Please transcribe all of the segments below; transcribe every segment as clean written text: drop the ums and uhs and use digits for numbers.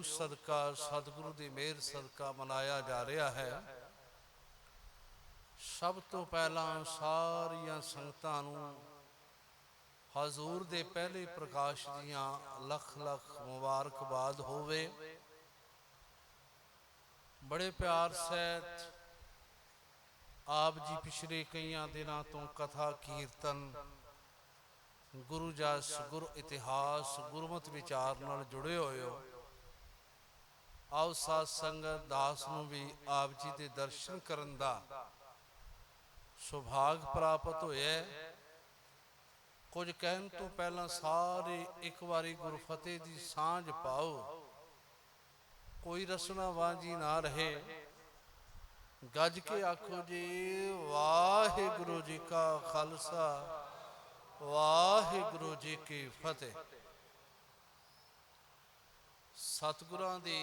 सदका सतगुरु की मेहर सदका मनाया जा रहा है। सब तो पहला सारिया संगतां नूं हजूर दे पहले प्रकाश दियां लख लख मुबारकबाद होवे। बड़े प्यार सहित आप जी पिछले कई दिनों तो कथा कीर्तन गुरु जस गुरु इतिहास गुरमत विचार नाल जुड़े हुए हो। आओ साध संगत दास नूं भी आप जी के दर्शन करन दा सुभाग प्राप्त होया। कुछ कहन तो पहला सारे एक बारी गुरु फतेह की सांझ पाओ। कोई रसना वांझी ना रहे। गज के आखो जी वाहिगुरु जी का खालसा वाहिगुरु जी की फतेह। सतगुरां दी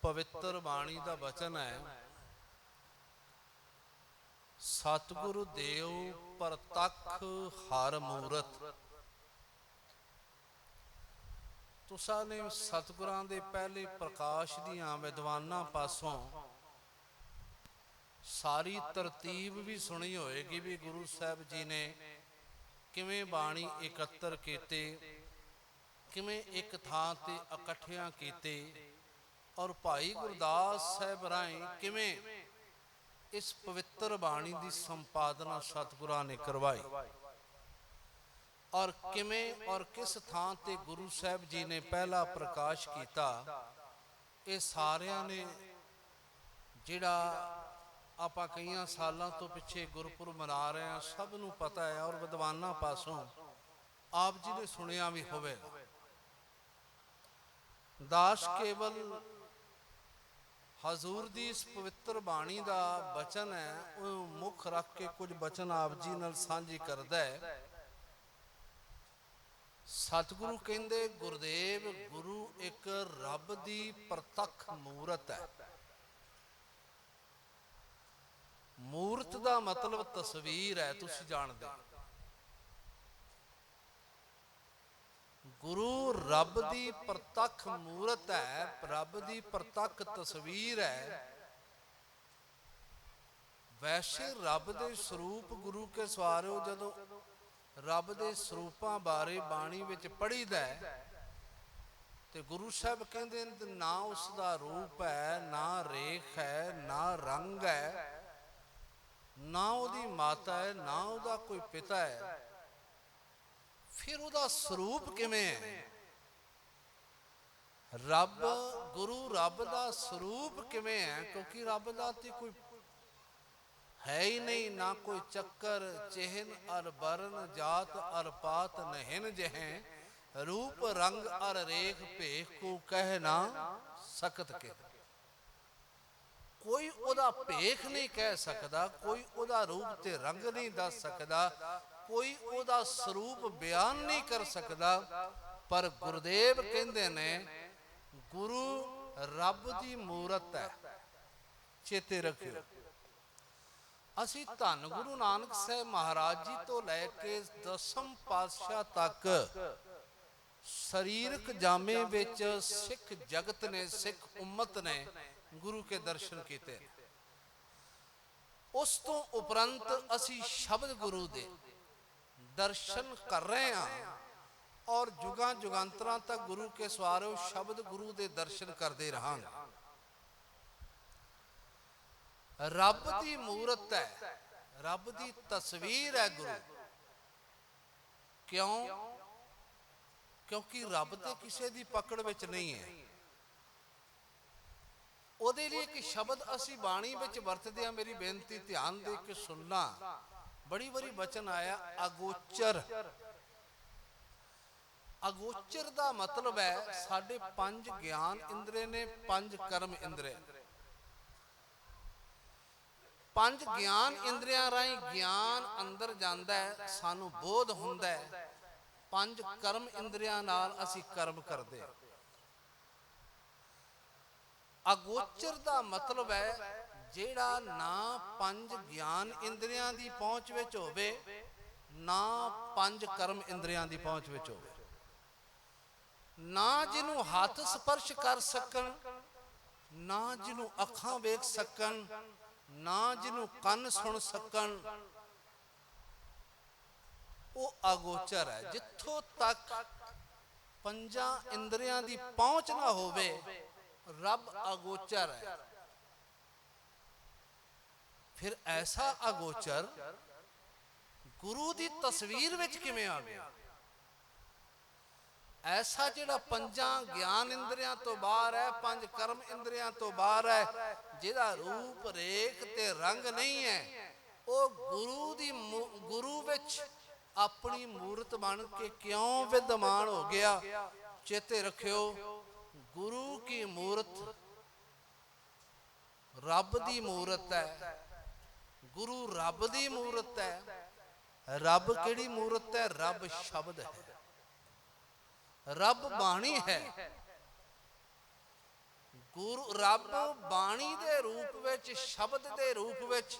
पवित्र बाणी का वचन है, सतगुरु देव प्रतख हर मूरत। तुसां ने सतगुरां दे पहले प्रकाश दियां विद्वानां पासों सारी तरतीब भी सुनी होएगी भी गुरु साहब जी ने किवें बाणी एकत्र कीते, किवें एक थां ते इकट्ठियां कीते और भाई गुरदास साहब राही किवें इस पवित्र बाणी की संपादना सतगुरां ने करवाई और किवें और किस थां ते गुरु साहब जी ने पहला प्रकाश किया। ये सारियां ने जिहड़ा आप कई सालों तो पिछे गुरपुरब मना रहे हैं सब नूं पता है और विद्वानां पासों आप जी ने सुनिया भी होवेगा। दास केवल हजूर दी इस पवित्र बाणी का बचन है वो मुख रख के कुछ बचन आप जी नाल सांझी करदा है। सतगुरु कहंदे गुरदेव गुरु एक रब दी प्रतख मूरत है। मूरत का मतलब तस्वीर है, तुसी जानदे। गुरु रब दी प्रतख मूरत है, रब दी प्रतख तस्वीर है। वैसे रब दे स्वरूप गुरु के सवारो जदों रब दे स्वरूपां बारे बाणी विच पढ़ीदा है ते गुरु साहब कहंदे ना उसका रूप है, ना रेख है, ना रंग है, ना उहदी माता है, ना उहदा कोई पिता है। फिर उहदा स्वरूप किवें है? रब गुरु रब दा स्वरूप किवें है? क्योंकि रब दा ते कोई है ही नहीं, ना कोई चक्कर चिन्ह अर बरन जात अर पात नहिन जहें रूप रंग अर रेख भेख को कह ना सकत के। कोई उहदा भेख नहीं कह सकता, कोई उहदा रूप ते रंग नहीं दस सकता, कोई उहदा स्वरूप बयान नहीं कर सकता। पर गुरुदेव कहंदे ने गुरु रब दी मूरत है। चेते रखियो असी धन गुरु नानक साहब महाराज जी तो लैके 10वें पातशाह तक शरीरक जामे विच सिख जगत ने सिख उम्मत ने गुरु के दर्शन किए। उस तो उपरंत असी शब्द गुरु दे दर्शन कर रहे हैं और जुगां जुगांतरां तक गुरु के सवारों शब्द गुरु दे दर्शन करते रहांगे। रब दी मूरत है, रब दी तस्वीर है गुरु। क्यों? क्योंकि रब ते किसी दी पकड़ विच नहीं है। उहदे लिए एक शब्द असी बाणी विच वरतदे हां, मेरी बेनती ध्यान दे के सुनना। बड़ी बड़ी वचन आया अगोचर। अगोचर का मतलब है साढ़े 5 ज्ञान इंद्रिय ने, 5 कर्म इंद्रिय। 5 ज्ञान इंद्रियां राही ज्ञान अंदर जांदा है, सानू बोध हुंदा है। 5 कर्म इंद्रियां नाल असी कर्म करदे। अगोचर का मतलब है जेड़ा ना 5 ज्ञान इंद्रियां दी पहुंच विच होवे, ना 5 कर्म इंद्रियां दी पहुंच विच होवे। ਨਾ ਜਿਹਨੂੰ ਹੱਥ ਸਪਰਸ਼ ਕਰ ਸਕਣ, ਨਾ ਜਿਹਨੂੰ ਅੱਖਾਂ ਵੇਖ ਸਕਣ, ਨਾ ਜਿਹਨੂੰ ਕੰਨ ਸੁਣ ਸਕਣ, ਉਹ ਅਗੋਚਰ ਹੈ। ਜਿੱਥੋਂ ਤੱਕ ਪੰਜਾਂ ਇੰਦਰੀਆਂ ਦੀ ਪਹੁੰਚ ਨਾ ਹੋਵੇ, ਰੱਬ ਅਗੋਚਰ ਹੈ। ਫਿਰ ਐਸਾ ਅਗੋਚਰ ਗੁਰੂ ਦੀ ਤਸਵੀਰ ਵਿੱਚ ਕਿਵੇਂ ਆ ਗਿਆ? ਐਸਾ ਜਿਹੜਾ ਪੰਜਾਂ ਗਿਆਨ ਇੰਦਰੀਆਂ ਤੋਂ ਬਾਹਰ ਹੈ, ਪੰਜ ਕਰਮ ਇੰਦਰੀਆਂ ਤੋਂ ਬਾਹਰ ਹੈ, ਜਿਹਦਾ ਰੂਪ ਰੇਖ ਤੇ ਰੰਗ ਨਹੀਂ ਹੈ, ਉਹ ਗੁਰੂ ਵਿੱਚ ਆਪਣੀ ਮੂਰਤ ਬਣ ਕੇ ਕਿਉਂ ਵਿਦਮਾਨ ਹੋ ਗਿਆ? ਚੇਤੇ ਰੱਖਿਓ, ਗੁਰੂ ਕੀ ਮੂਰਤ ਰੱਬ ਦੀ ਮੂਰਤ ਹੈ। ਗੁਰੂ ਰੱਬ ਦੀ ਮੂਰਤ ਹੈ। ਰੱਬ ਕਿਹੜੀ ਮੂਰਤ ਹੈ? ਰੱਬ ਸ਼ਬਦ ਹੈ, ਰੱਬ ਬਾਣੀ ਹੈ। ਰੱਬ ਬਾਣੀ ਦੇ ਰੂਪ ਵਿੱਚ, ਸ਼ਬਦ ਦੇ ਰੂਪ ਵਿੱਚ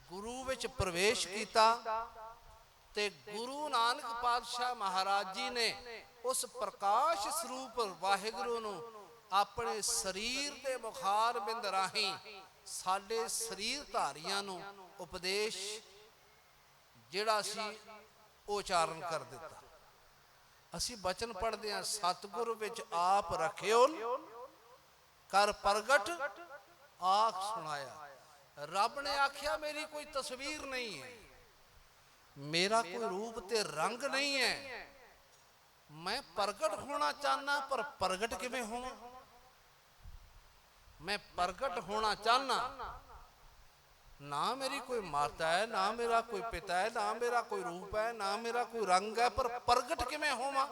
ਗੁਰੂ ਵਿੱਚ ਪ੍ਰਵੇਸ਼ ਕੀਤਾ, ਤੇ ਗੁਰੂ ਨਾਨਕ ਪਾਤਸ਼ਾਹ ਮਹਾਰਾਜ ਜੀ ਨੇ ਉਸ ਪ੍ਰਕਾਸ਼ ਸਰੂਪ ਵਾਹਿਗੁਰੂ ਨੂੰ ਆਪਣੇ ਸਰੀਰ ਦੇ ਮੁਖਾਰ ਬਿੰਦ ਰਾਹੀਂ ਸਾਡੇ ਸਰੀਰ ਧਾਰੀਆਂ ਨੂੰ ਉਪਦੇਸ਼ ਜਿਹੜਾ ਸੀ ਉਚਾਰਨ ਕਰ ਦਿੱਤਾ। ਅਸੀਂ ਬਚਨ ਪੜ੍ਹਦੇ ਹਾਂ, ਸਤਿਗੁਰ ਵਿੱਚ ਆਪ ਰਖਿਓ ਕਰ ਪ੍ਰਗਟ ਆਖ ਸੁਣਾਇਆ। ਰੱਬ ਨੇ ਆਖਿਆ ਮੇਰੀ ਕੋਈ ਤਸਵੀਰ ਨਹੀਂ ਹੈ, ਮੇਰਾ ਕੋਈ ਰੂਪ ਤੇ ਰੰਗ ਨਹੀਂ ਹੈ, ਮੈਂ ਪ੍ਰਗਟ ਹੋਣਾ ਚਾਹਨਾ, ਪਰ ਪ੍ਰਗਟ ਕਿਵੇਂ ਹੋਵਾਂ? ਮੈਂ ਪ੍ਰਗਟ ਹੋਣਾ ਚਾਹਨਾ, ਨਾ ਮੇਰੀ ਕੋਈ ਮਾਤਾ ਹੈ, ਨਾ ਮੇਰਾ ਕੋਈ ਪਿਤਾ ਹੈ, ਨਾ ਮੇਰਾ ਕੋਈ ਰੂਪ ਹੈ, ਨਾ ਮੇਰਾ ਕੋਈ ਰੰਗ ਹੈ, ਪਰ ਪ੍ਰਗਟ ਕਿਵੇਂ ਹੋਵਾਂ?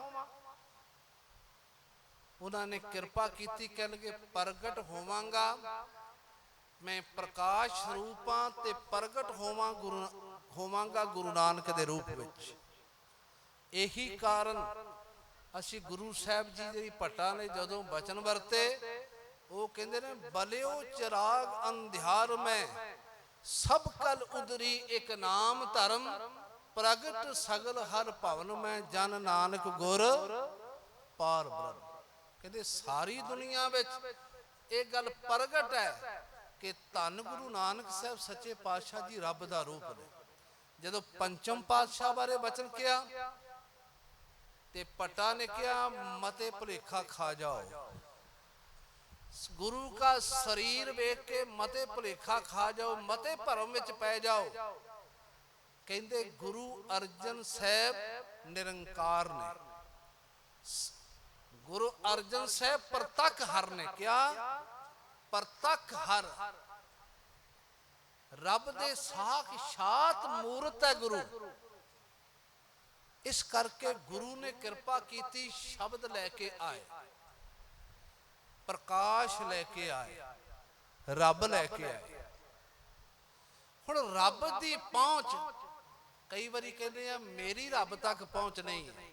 ਉਹਨਾਂ ਨੇ ਕਿਰਪਾ ਕੀਤੀ, ਕਹਿਣਗੇ ਪ੍ਰਗਟ ਹੋਵਾਂਗਾ ਮੈਂ ਪ੍ਰਕਾਸ਼ ਸਰੂਪਾਂ ਤੇ ਪ੍ਰਗਟ ਹੋਵਾਂਗਾ ਗੁਰੂ ਨਾਨਕ ਦੇ ਰੂਪ ਵਿੱਚ। ਇਹੀ ਕਾਰਨ ਅਸੀਂ ਗੁਰੂ ਸਾਹਿਬ ਜੀ ਦੀ ਭੱਟਾਂ ਨੇ ਜਦੋਂ ਬਚਨ ਵਰਤੇ, ਉਹ ਕਹਿੰਦੇ ਨੇ ਬਲਿਓ ਚਿਰਾਗ ਅੰਧਿਆਰ ਮੈਂ ਸਭ ਕਲ ਉਦਰੀ ਇੱਕ ਨਾਮ ਧਰਮ, ਪ੍ਰਗਟ ਸਗਲ ਹਰ ਭਵਨ ਮੈਂ ਜਨ ਨਾਨਕ ਗੁਰ ਪਾਰ ਬ੍ਰਹਮ। ਕਹਿੰਦੇ ਸਾਰੀ ਦੁਨੀਆ ਵਿੱਚ ਇਹ ਗੱਲ ਪ੍ਰਗਟ ਹੈ ਕਿ ਧੰਨ ਗੁਰੂ ਨਾਨਕ ਸਾਹਿਬ ਸੱਚੇ ਪਾਤਸ਼ਾਹ ਜੀ ਰੱਬ ਦਾ ਰੂਪ ਨੇ। ਜਦੋਂ ਪੰਚਮ ਪਾਤਸ਼ਾਹ ਬਾਰੇ ਬਚਨ ਕਿਹਾ ਤੇ ਭੱਟਾ ਨੇ ਕਿਹਾ ਮਤੇ ਭੁਲੇਖਾ ਖਾ ਜਾਓ, ਗੁਰੂ का शरीर वेख के मते भुलेखा खा जाओ, मते भरम विच पै जाओ। कहते गुरु अर्जन साहब निरंकार ने, गुरु अर्जन साहब प्रतख हर ने। क्या प्रतख हर? रब दे साक्षात मूर्त है गुरु। इस करके गुरु ने कृपा की, शब्द लैके आए, प्रकाश लैके आए, रब लैके आए। हुण रब की पहुंच, कई बारी कहते हैं मेरी रब तक पहुंच नहीं है।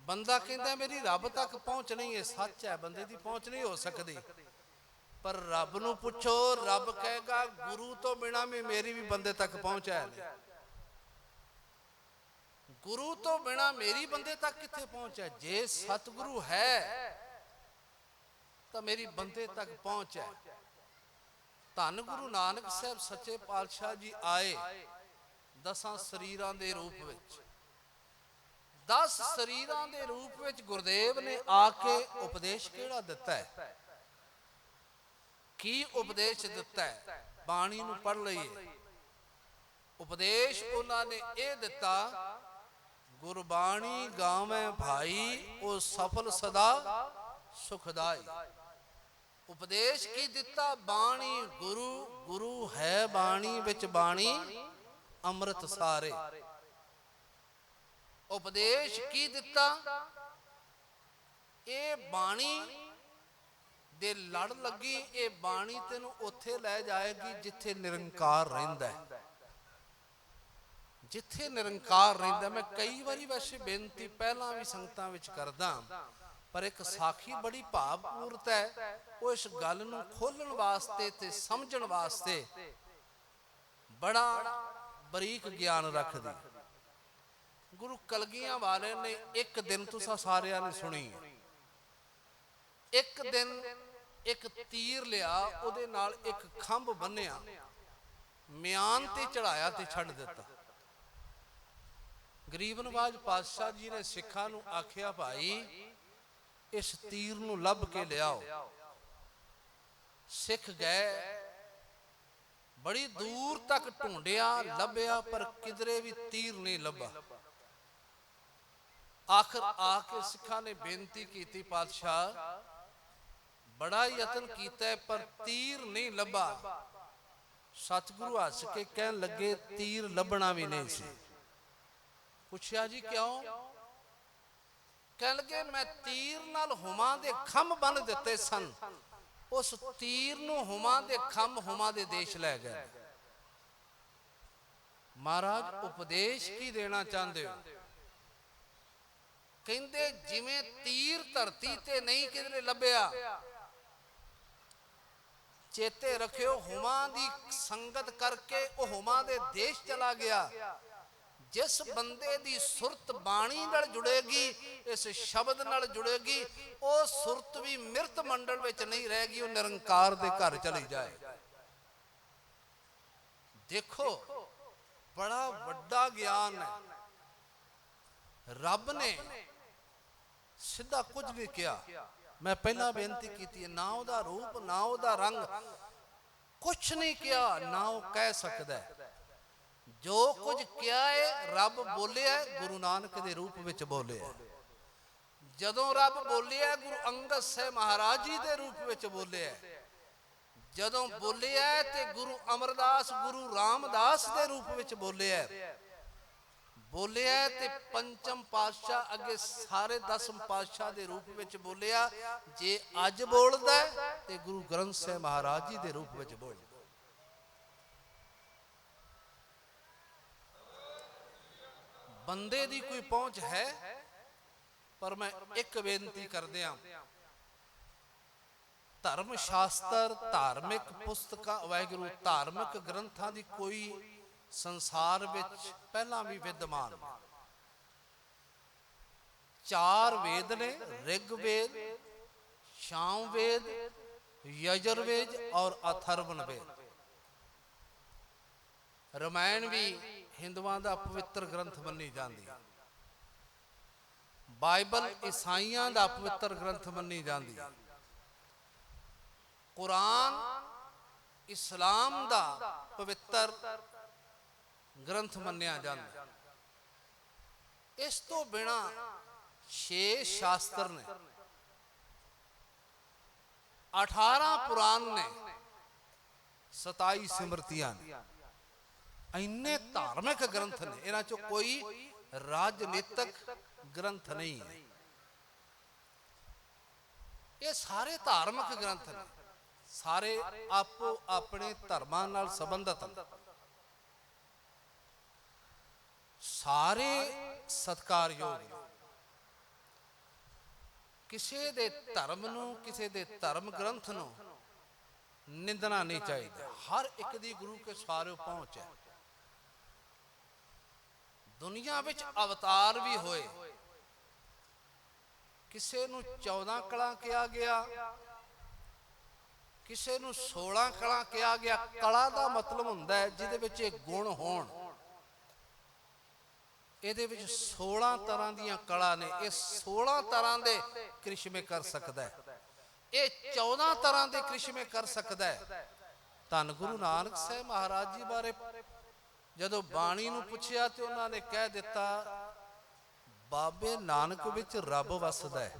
बंदा कहता मेरी रब तक पहुंच नहीं है, सच है, बंदे की पहुंच नहीं हो सकती। पर रब नूं पुछो, रब कहेगा गुरु तो बिना भी मेरी भी बंदे तक पहुंच है। गुरु तो बिना मेरी बंदे तक किथे पहुंच है? जे सतगुरु है तो मेरी बंदे तक पहुंच है। धन गुरु नानक साहब सच्चे पातशाह जी आए 10 शरीरां दे रूप विच। 10 शरीरां दे रूप विच गुरुदेव ने आके उपदेश केड़ा दिता है? की उपदेश दिता है? बाणी नूं पढ़ लईए। उपदेश उन्होंने ये दिता, गुरबाणी गावे भाई ओ सफल सदा सुखदाई। उपदेश की दिता? बाणी गुरु, गुरु है बाणी विच बाणी अमृत सारे। उपदेश की दिता? ये बाणी दे लड़ लगी, ये बाणी तेनू उत्थे लै जाएगी जिथे निरंकार रहिंदा है। जिथे निरंकार रहिंदा, मैं कई बारी वैसे बेनती पहला भी संगतां विच करदा, पर एक साखी बड़ी भावपूर्त है। वो इस गल नूं खोलण वास्ते ते समझण वास्ते बड़ा बरीक ज्ञान रखदी। गुरु कलगियां वाले ने एक दिन तुसा सारिया ने सुनी, एक दिन एक तीर लिया, उहदे नाल एक खंभ बन्निया, म्यान ते चढ़ाया ते छड़ दिता। गरीब नवाज पातशाह जी ने सिखा नूं आखिया, भाई इस तीर नूं लभ के लियाओ। सिख गए, बड़ी दूर तक ढूंढिया, लभ्या, पर किधरे भी तीर नहीं लभा। आखिर आके सिखा ने बेनती की, पातशाह बड़ा यतन किया पर तीर नहीं लभा। सतगुरु हस के कहन लगे, तीर लभना भी नहीं सी। पूछया जी क्यों? कह लगे, मैं तीर नाल हुमां दे खंभ बन दिते सन, उस तीर नूं हुमां दे खंभ हुमां दे देश लै गए। महाराज उपदेश की देना चाहते हो? कहंदे जिवें तीर धरती ते नहीं किधरे लभ्या, चेते रखियो हुमां दी संगत करके वह हुमां दे देश चला गया। जिस बंदे दी सुरत बाणी नाल जुड़ेगी, इस शब्द नाल जुड़ेगी, वो सुरत भी मिरत मंडल विच नहीं रहेगी, वो निरंकार दे घर चली जाए। देखो बड़ा वड्डा ज्ञान है। रब ने सीधा कुछ नहीं किया। मैं पहला बेनती की, ना उहदा रूप ना उहदा रंग, कुछ नहीं किया, ना वो कह सकता है। जो कुछ किया है रब बोलिया, गुरु नानक के रूप विच बोलिया। जदों रब बोलिया, गुरु अंगद साहिब महाराज जी के रूप विच बोलिया। जदों बोलिया ते गुरु अमरदास गुरु रामदास के रूप विच बोलिया। बोलिया ते पंचम पातशाह अगे सारे 10 पातशाह के रूप विच बोलिया। जे अज बोलदा ते गुरु ग्रंथ साहिब महाराज जी के रूप विच बोलदा। बंदे दी कोई पहुंच है, पर मैं एक बेनती कर दिया, धर्म शास्त्र धार्मिक पुस्तक वाहिगुरु धार्मिक ग्रंथां दी कोई संसार विच पहला भी विद्यमान। 4 वेद ने, ऋग्वेद, सामवेद, यजुर्वेद और अथर्वण वेद। रामायण भी हिंदुआं दा पवित्र ग्रंथ मन्नी जाती। बाइबल ईसाइयां दा पवित्र ग्रंथ मन्नी जाती। कुरान इस्लाम दा पवित्र ग्रंथ मन्निया जाता। इस तो बिना 6 शास्त्र ने, 18 पुराण ने, 27 सिमरतियां ने। इन्ने धार्मिक ग्रंथ ने, इन्हां चों कोई राजनीतिक ग्रंथ नहीं है। ये सारे धार्मिक ग्रंथ ने, सारे आपो अपने धर्मां नाल संबंधित हैं, सारे सत्कारयोग ने। किसी दे धर्म नूं, किसी दे धर्म ग्रंथ नूं निंदना नहीं चाहिए। हर एक दी गुरु के सारे पहुंच है। दुनिया विच अवतार भी होए, किसी नूं 14 कला कहा गया, किसी नूं 16 कला कहा गया। कला का मतलब हुंदा है जिहदे विच गुण होण। इहदे विच 16 तरह दीयां कला ने। ये 16 तरह दे करिश्मे कर सकदा है। ये 14 तरह के करिश्मे कर सकता है। धन गुरु नानक साहिब महाराज जी बारे जदों बाणी नूं पुछया तो उन्होंने कह दिता, बाबे नानक विच रब वसदा है।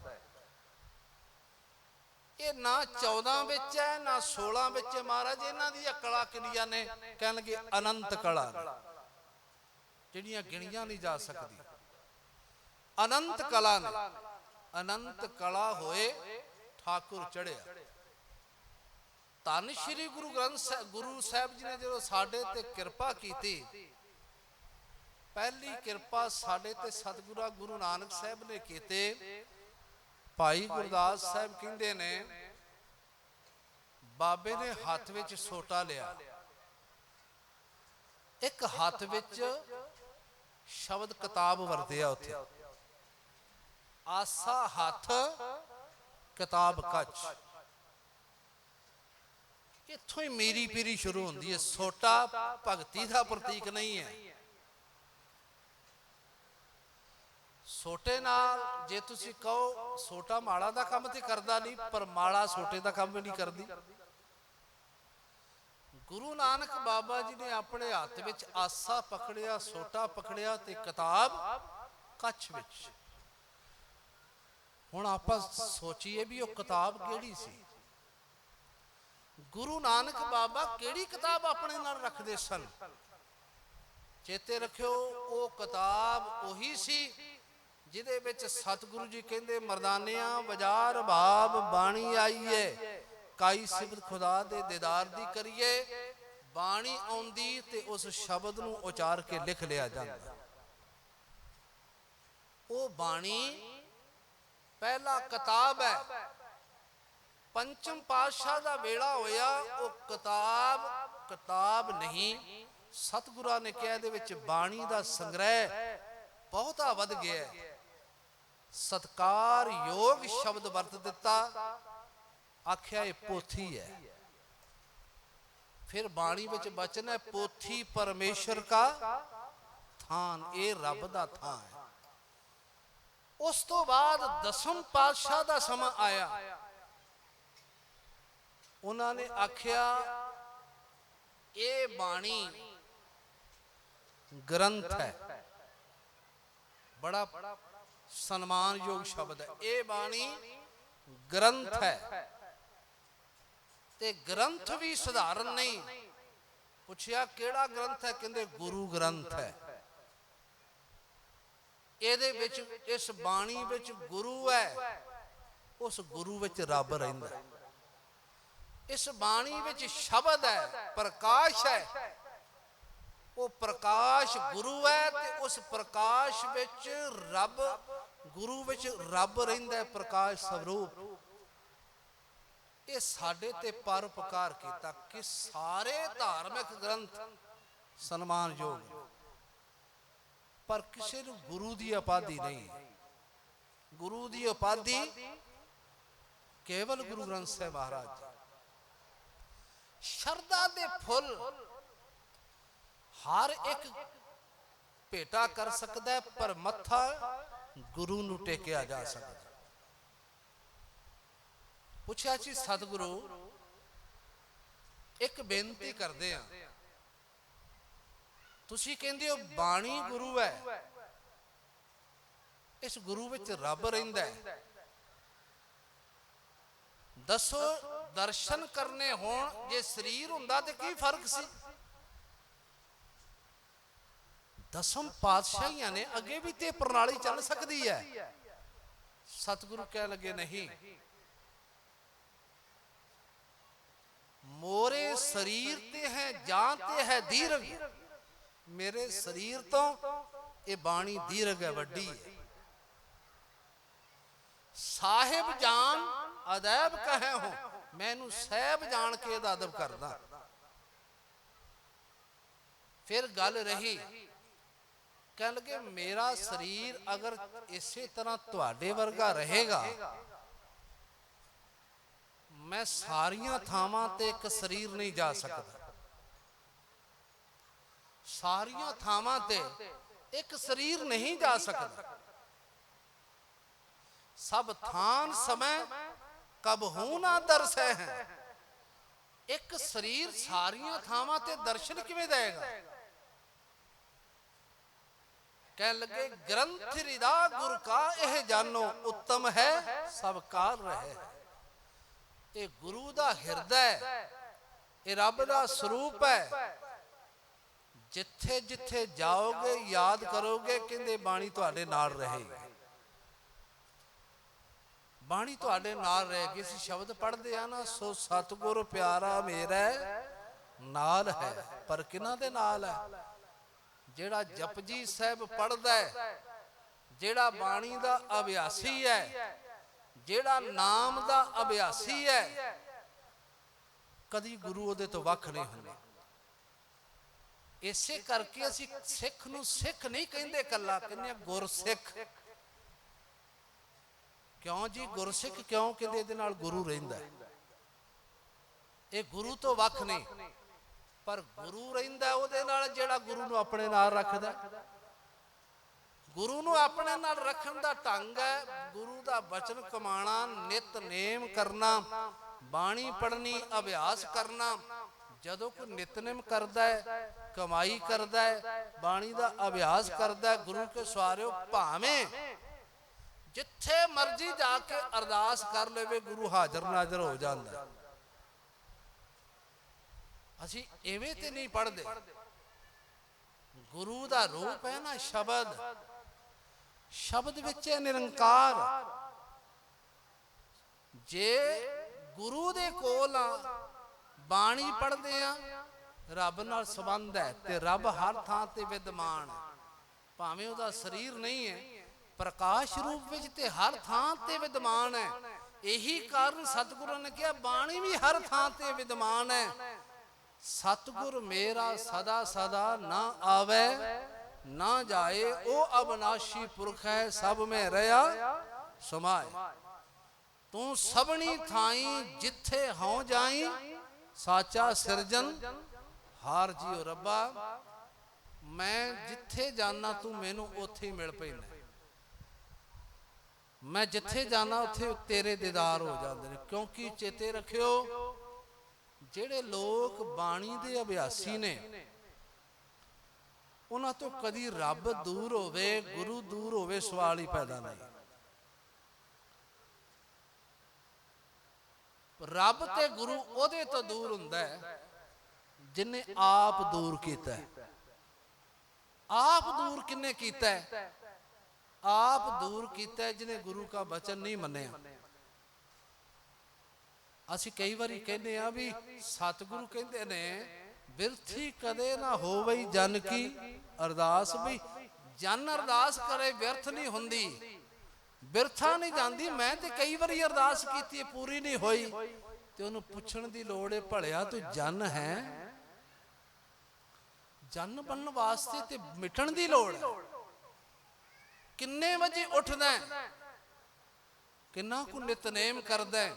ये ना 14 विच है ना 16 विच। महाराज इन्हां दी कला किनियां ने? कहण लगे अनंत कला जिहड़ियां गिणियां नहीं जा सकदी। अनंत कला ने। अनंत कला होए ठाकुर चढ़िया। धन श्री गुरु ग्रंथ गुरु साहब जी ने जो साडे ते किरपा की, पहली किरपा साडे ते सतगुरु गुरु नानक साहब ने कीते। भाई गुरदास साहब कहंदे ने, बाबे ने हाथ विच सोटा लिया, एक हाथ विच ਸ਼ਬਦ ਕਿਤਾਬ ਵਰਤਿਆ ਉੱਥੇ। ਆਸਾ ਹੱਥ ਕਿਤਾਬ ਕੱਚ। ਇੱਥੋਂ ਹੀ ਮੇਰੀ ਪੀਰੀ ਸ਼ੁਰੂ ਹੁੰਦੀ ਹੈ। ਸੋਟਾ ਭਗਤੀ ਦਾ ਪ੍ਰਤੀਕ ਨਹੀਂ ਹੈ। ਸੋਟੇ ਨਾਲ ਜੇ ਤੁਸੀਂ ਕਹੋ ਸੋਟਾ ਮਾਲਾ ਦਾ ਕੰਮ ਤੇ ਕਰਦਾ ਨਹੀਂ, ਪਰ ਮਾਲਾ ਸੋਟੇ ਦਾ ਕੰਮ ਵੀ ਨਹੀਂ ਕਰਦੀ। ਗੁਰੂ ਨਾਨਕ ਬਾਬਾ ਜੀ ਨੇ ਆਪਣੇ ਹੱਥ ਵਿੱਚ ਆਸਾ ਪਕੜਿਆ, ਸੋਟਾ ਪਕੜਿਆ ਤੇ ਕਿਤਾਬ ਕੱਛ ਵਿੱਚ। ਹੁਣ ਆਪਾਂ ਸੋਚੀਏ ਵੀ ਉਹ ਕਿਤਾਬ ਕਿਹੜੀ ਸੀ। ਗੁਰੂ ਨਾਨਕ ਬਾਬਾ ਕਿਹੜੀ ਕਿਤਾਬ ਆਪਣੇ ਨਾਲ ਰੱਖਦੇ ਸਨ? ਚੇਤੇ ਰੱਖਿਓ, ਉਹ ਕਿਤਾਬ ਉਹੀ ਸੀ ਜਿਹਦੇ ਵਿੱਚ ਸਤਿਗੁਰੂ ਜੀ ਕਹਿੰਦੇ ਮਰਦਾਨਿਆਂ ਬਾਜ਼ਾਰ ਬਾਬ ਬਾਣੀ ਆਈਏ, ਕਾਈ ਸਿਫਤ ਖੁਦਾ ਦੇ ਦੀਦਾਰ ਦੀ ਕਰੀਏ। ਬਾਣੀ ਆਉਂਦੀ ਤੇ ਉਸ ਸ਼ਬਦ ਨੂੰ ਉਚਾਰ ਕੇ ਲਿਖ ਲਿਆ ਜਾਂਦਾ। ਉਹ ਬਾਣੀ ਪਹਿਲਾ ਕਿਤਾਬ ਹੈ। ਪੰਚਮ ਪਾਤਸ਼ਾਹ ਦਾ ਵੇਲਾ ਹੋਇਆ, ਉਹ ਕਿਤਾਬ ਨਹੀਂ, ਸਤਿਗੁਰਾਂ ਨੇ ਕਿਹਾ ਇਹਦੇ ਵਿੱਚ ਬਾਣੀ ਦਾ ਸੰਗ੍ਰਹਿ ਬਹੁਤਾ ਵੱਧ ਗਿਆ। ਸਤਿਕਾਰਯੋਗ ਸ਼ਬਦ ਵਰਤ ਦਿੱਤਾ, ਆਖਿਆ ਇਹ ਪੋਥੀ ਹੈ। ਫਿਰ ਬਾਣੀ ਵਿੱਚ ਬਚਨ ਹੈ, ਪੋਥੀ ਪਰਮੇਸ਼ਰ ਕਾ ਥਾਨ, ਇਹ ਰੱਬ ਦਾ ਥਾਂ ਹੈ। ਉਸ ਤੋਂ ਬਾਅਦ ਦਸਮ ਪਾਤਸ਼ਾਹ ਦਾ ਸਮਾਂ ਆਇਆ। ਉਹਨਾਂ ਨੇ ਆਖਿਆ ਇਹ ਬਾਣੀ ਗ੍ਰੰਥ ਹੈ। ਬੜਾ ਸਨਮਾਨਯੋਗ ਸ਼ਬਦ ਹੈ। ਇਹ ਬਾਣੀ ਗ੍ਰੰਥ ਹੈ ਤੇ ਗ੍ਰੰਥ ਵੀ ਸਧਾਰਨ ਨਹੀਂ। ਪੁੱਛਿਆ ਕਿਹੜਾ ਗ੍ਰੰਥ ਹੈ? ਕਹਿੰਦੇ ਗੁਰੂ ਗ੍ਰੰਥ ਹੈ। ਇਹਦੇ ਵਿੱਚ, ਇਸ ਬਾਣੀ ਵਿੱਚ ਗੁਰੂ ਹੈ, ਉਸ ਗੁਰੂ ਵਿੱਚ ਰੱਬ ਰਹਿੰਦਾ। ਇਸ ਬਾਣੀ ਵਿੱਚ ਸ਼ਬਦ ਹੈ, ਪ੍ਰਕਾਸ਼ ਹੈ, ਉਹ ਪ੍ਰਕਾਸ਼ ਗੁਰੂ ਹੈ ਤੇ ਉਸ ਪ੍ਰਕਾਸ਼ ਵਿੱਚ ਰੱਬ, ਗੁਰੂ ਵਿੱਚ ਰੱਬ ਰਹਿੰਦਾ, ਪ੍ਰਕਾਸ਼ ਸਰੂਪ। ਇਹ ਸਾਡੇ ਤੇ ਪਰਉਪਕਾਰ ਕੀਤਾ ਕਿ ਸਾਰੇ ਧਾਰਮਿਕ ਗ੍ਰੰਥ ਸਨਮਾਨਯੋਗ, ਪਰ ਕਿਸੇ ਨੂੰ ਗੁਰੂ ਦੀ ਉਪਾਧੀ ਨਹੀਂ। ਗੁਰੂ ਦੀ ਉਪਾਧੀ ਕੇਵਲ ਗੁਰੂ ਗ੍ਰੰਥ ਸਾਹਿਬ ਮਹਾਰਾਜ ਜੀ। ਸ਼ਰਧਾ ਦੇ ਫੁੱਲ ਹਰ ਇੱਕ ਭੇਟਾ ਕਰ ਸਕਦਾ ਹੈ, ਪਰ ਮੱਥਾ ਗੁਰੂ ਨੂੰ ਟੇਕਿਆ ਜਾ ਸਕਦਾ। ਪੁੱਛਿਆ ਸੀ ਸਤਿਗੁਰੂ, ਇੱਕ ਬੇਨਤੀ ਕਰਦੇ ਆ, ਤੁਸੀਂ ਕਹਿੰਦੇ ਹੋ ਬਾਣੀ ਗੁਰੂ ਹੈ, ਇਸ ਗੁਰੂ ਵਿੱਚ ਰੱਬ ਰਹਿੰਦਾ ਹੈ, ਦੱਸੋ ਦਰਸ਼ਨ ਕਰਨੇ ਹੋਣ ਜੇ ਸਰੀਰ ਹੁੰਦਾ ਤੇ ਕੀ ਫਰਕ ਸੀ? ਦਸਮ ਪਾਤਸ਼ਾਹੀਆਂ ਨੇ ਅੱਗੇ ਵੀ ਤੇ ਪ੍ਰਣਾਲੀ ਚੱਲ ਸਕਦੀ ਹੈ। ਸਤਿਗੁਰੂ ਕਹਿ ਲੱਗੇ ਨਹੀਂ, ਮੋਰੇ ਸਰੀਰ ਤੇ ਹੈ ਜਾਨ ਤੇ ਹੈ ਦੀਰਘ। ਮੇਰੇ ਸਰੀਰ ਤੋਂ ਇਹ ਬਾਣੀ ਦੀਰਘ ਹੈ, ਵੱਡੀ ਹੈ। ਸਾਹਿਬ ਜਾਨ ਅਦੈਬ ਕਹੇ ਹੋ, ਮੈਂ ਇਹਨੂੰ ਸਾਹਿਬ ਜਾਣ ਕੇ ਇਹਦਾ ਅਦਬ ਕਰਦਾ। ਫਿਰ ਗੱਲ ਰਹੀ, ਕਹਿਣ ਲੱਗੇ ਮੇਰਾ ਸਰੀਰ ਅਗਰ ਇਸੇ ਤਰ੍ਹਾਂ ਤੁਹਾਡੇ ਵਰਗਾ ਰਹੇਗਾ, ਮੈਂ ਸਾਰੀਆਂ ਥਾਵਾਂ ਤੇ ਇੱਕ ਸਰੀਰ ਨਹੀਂ ਜਾ ਸਕਦਾ। ਸਾਰੀਆਂ ਥਾਵਾਂ ਤੇ ਇੱਕ ਸਰੀਰ ਨਹੀਂ ਜਾ ਸਕਦਾ। ਸਭ ਥਾਨ ਸਮੇਂ ਕਬਹੂ ਨਾ ਦਰਸੈ ਹੈ। ਇੱਕ ਸਰੀਰ ਸਾਰੀਆਂ ਥਾਵਾਂ ਤੇ ਦਰਸ਼ਨ ਕਿਵੇਂ ਦੇਗਾ? ਕਹਿਣ ਲੱਗੇ ਗ੍ਰੰਥ ਰਿਦਾ ਗੁਰ ਕਾ ਇਹ ਜਾਨੋ, ਉੱਤਮ ਹੈ ਸਭ ਕਾਲ ਰਹੇ। ਇਹ ਗੁਰੂ ਦਾ ਹਿਰਦਾ ਹੈ, ਇਹ ਰੱਬ ਦਾ ਸਰੂਪ ਹੈ। ਜਿੱਥੇ ਜਿੱਥੇ ਜਾਓਗੇ ਯਾਦ ਕਰੋਗੇ, ਕਹਿੰਦੇ ਬਾਣੀ ਤੁਹਾਡੇ ਨਾਲ ਰਹੇਗੀ। ਬਾਣੀ ਤੁਹਾਡੇ ਨਾਲ ਰਹੇਗੀ। ਅਸੀਂ ਸ਼ਬਦ ਪੜ੍ਹਦੇ ਆ ਨਾ, ਸੋ ਸਤਿਗੁਰ ਪਿਆਰਾ ਮੇਰਾ ਨਾਲ ਹੈ। ਪਰ ਕਿਹਨਾਂ ਦੇ ਨਾਲ ਹੈ? ਜਿਹੜਾ ਜਪਜੀ ਸਾਹਿਬ ਪੜ੍ਹਦਾ ਹੈ, ਜਿਹੜਾ ਬਾਣੀ ਦਾ ਅਭਿਆਸੀ ਹੈ, ਜਿਹੜਾ ਨਾਮ ਦਾ ਅਭਿਆਸੀ ਹੈ, ਕਦੀ ਗੁਰੂ ਉਹਦੇ ਤੋਂ ਵੱਖ ਨਹੀਂ ਹੁੰਦਾ। ਇਸੇ ਕਰਕੇ ਅਸੀਂ ਸਿੱਖ ਨੂੰ ਸਿੱਖ ਨਹੀਂ ਕਹਿੰਦੇ, ਕੱਲਾ ਕਹਿੰਦੇ ਗੁਰਸਿੱਖ। ਕਿਉਂ ਜੀ ਗੁਰਸਿੱਖ ਕਿਉਂ ਕਹਿੰਦੇ? ਇਹਦੇ ਨਾਲ ਗੁਰੂ ਰਹਿੰਦਾ। ਇਹ ਗੁਰੂ ਤੋਂ ਵੱਖ ਨਹੀਂ, ਪਰ ਗੁਰੂ ਰਹਿੰਦਾ ਉਹਦੇ ਨਾਲ ਜਿਹੜਾ ਗੁਰੂ ਨੂੰ ਆਪਣੇ ਨਾਲ ਰੱਖਦਾ। ਗੁਰੂ ਨੂੰ ਆਪਣੇ ਨਾਲ ਰੱਖਣ ਦਾ ਢੰਗ ਹੈ ਗੁਰੂ ਦਾ ਬਚਨ ਕਮਾਣਾ, ਨਿਤਨੇਮ ਕਰਨਾ, ਬਾਣੀ ਪੜ੍ਹਨੀ, ਅਭਿਆਸ ਕਰਨਾ। ਜਦੋਂ ਕੋਈ ਨਿਤਨੇਮ ਕਰਦਾ ਹੈ, ਕਮਾਈ ਕਰਦਾ ਹੈ, ਬਾਣੀ ਦਾ ਅਭਿਆਸ ਕਰਦਾ ਹੈ, ਗੁਰੂ ਕੇ ਸਵਾਰਿਓ ਭਾਵੇਂ ਜਿੱਥੇ ਮਰਜੀ ਜਾ ਕੇ ਅਰਦਾਸ ਕਰ ਲਵੇ, ਗੁਰੂ ਹਾਜ਼ਰ ਨਾਜ਼ਰ ਹੋ ਜਾਂਦਾ। ਅਸੀਂ ਐਵੇਂ ਤੇ ਨਹੀਂ ਪੜ੍ਹਦੇ। ਗੁਰੂ ਦਾ ਰੂਪ ਹੈ ਨਾ ਸ਼ਬਦ, ਸ਼ਬਦ ਵਿੱਚ ਹੈ ਨਿਰੰਕਾਰ। ਜੇ ਗੁਰੂ ਦੇ ਕੋਲ ਆ, ਬਾਣੀ ਪੜ੍ਹਦੇ ਆ, ਰੱਬ ਨਾਲ ਸੰਬੰਧ ਹੈ ਤੇ ਰੱਬ ਹਰ ਥਾਂ ਤੇ ਵਿਦਮਾਨ ਹੈ। ਭਾਵੇਂ ਉਹਦਾ ਸਰੀਰ ਨਹੀਂ ਹੈ, ਪ੍ਰਕਾਸ਼ ਰੂਪ ਵਿੱਚ ਤੇ ਹਰ ਥਾਂ ਤੇ ਵਿਦਮਾਨ ਹੈ। ਇਹੀ ਕਾਰਨ ਸਤਿਗੁਰਾਂ ਨੇ ਕਿਹਾ ਬਾਣੀ ਵੀ ਹਰ ਥਾਂ ਤੇ ਵਿਦਮਾਨ ਹੈ। ਸਤਿਗੁਰ ਮੇਰਾ ਸਦਾ ਸਦਾ ਨਾ ਆਵੇ ਨਾ ਜਾਏ, ਉਹ ਅਬਨਾਸ਼ੀ ਪੁਰਖ ਹੈ, ਸਭ ਮੈਂ ਰਹਾ ਸਮਾਏ। ਤੂੰ ਸਭਨੀ ਥਾਈ ਜਿੱਥੇ ਹੋਂ ਜਾਈ, ਸਾਚਾ ਸਿਰਜਨ ਹਾਰ ਜੀਓ ਰੱਬਾ। ਮੈਂ ਜਿੱਥੇ ਜਾਣਾ ਤੂੰ ਮੈਨੂੰ ਉੱਥੇ ਹੀ ਮਿਲ ਪੈਂਦਾ। ਮੈਂ ਜਿੱਥੇ ਜਾਣਾ ਉੱਥੇ ਤੇਰੇ ਦੀਦਾਰ ਹੋ ਜਾਂਦੇ ਨੇ। ਕਿਉਂਕਿ ਚੇਤੇ ਰੱਖਿਓ, ਜਿਹੜੇ ਲੋਕ ਬਾਣੀ ਦੇ ਅਭਿਆਸੀ ਨੇ, ਉਹਨਾਂ ਤੋਂ ਕਦੀ ਰੱਬ ਦੂਰ ਹੋਵੇ, ਗੁਰੂ ਦੂਰ ਹੋਵੇ, ਸਵਾਲ ਹੀ ਪੈਦਾ ਨਹੀਂ। ਰੱਬ ਤੇ ਗੁਰੂ ਉਹਦੇ ਤੋਂ ਦੂਰ ਹੁੰਦਾ ਹੈ ਜਿਹਨੇ ਆਪ ਦੂਰ ਕੀਤਾ ਹੈ। ਆਪ ਦੂਰ ਕਿੰਨੇ ਕੀਤਾ ਹੈ? ਆਪ ਦੂਰ ਕੀਤਾ ਹੈ ਜਿਹਨੇ ਗੁਰੂ ਦਾ ਬਚਨ ਨਹੀਂ ਮੰਨਿਆ। ਅਸੀਂ ਕਈ ਵਾਰੀ ਕਹਿੰਦੇ ਆ ਵੀ ਸਤਿਗੁਰੂ ਕਹਿੰਦੇ ਨੇ ਬਿਰਥੀ ਕਦੇ ਨਾ ਹੋਵਈ ਜਨ ਕੀ ਅਰਦਾਸ। ਵੀ ਜਨ ਅਰਦਾਸ ਕਰੇ ਬਿਰਥ ਨਹੀਂ ਹੁੰਦੀ, ਬਿਰਥਾ ਨਹੀਂ ਜਾਂਦੀ। ਮੈਂ ਤੇ ਕਈ ਵਾਰੀ ਅਰਦਾਸ ਕੀਤੀ ਹੈ, ਪੂਰੀ ਨਹੀਂ ਹੋਈ, ਤੇ ਉਹਨੂੰ ਪੁੱਛਣ ਦੀ ਲੋੜ ਹੈ, ਭਲਿਆ ਤੂੰ ਜਨ ਹੈ? ਜਨ ਬਣਨ ਵਾਸਤੇ ਤੇ ਮਿਟਣ ਦੀ ਲੋੜ ਹੈ। ਕਿੰਨੇ ਵਜੇ ਉੱਠਦਾ, ਕਿੰਨਾ ਕੁ ਨਿਤਨੇਮ ਕਰਦਾ,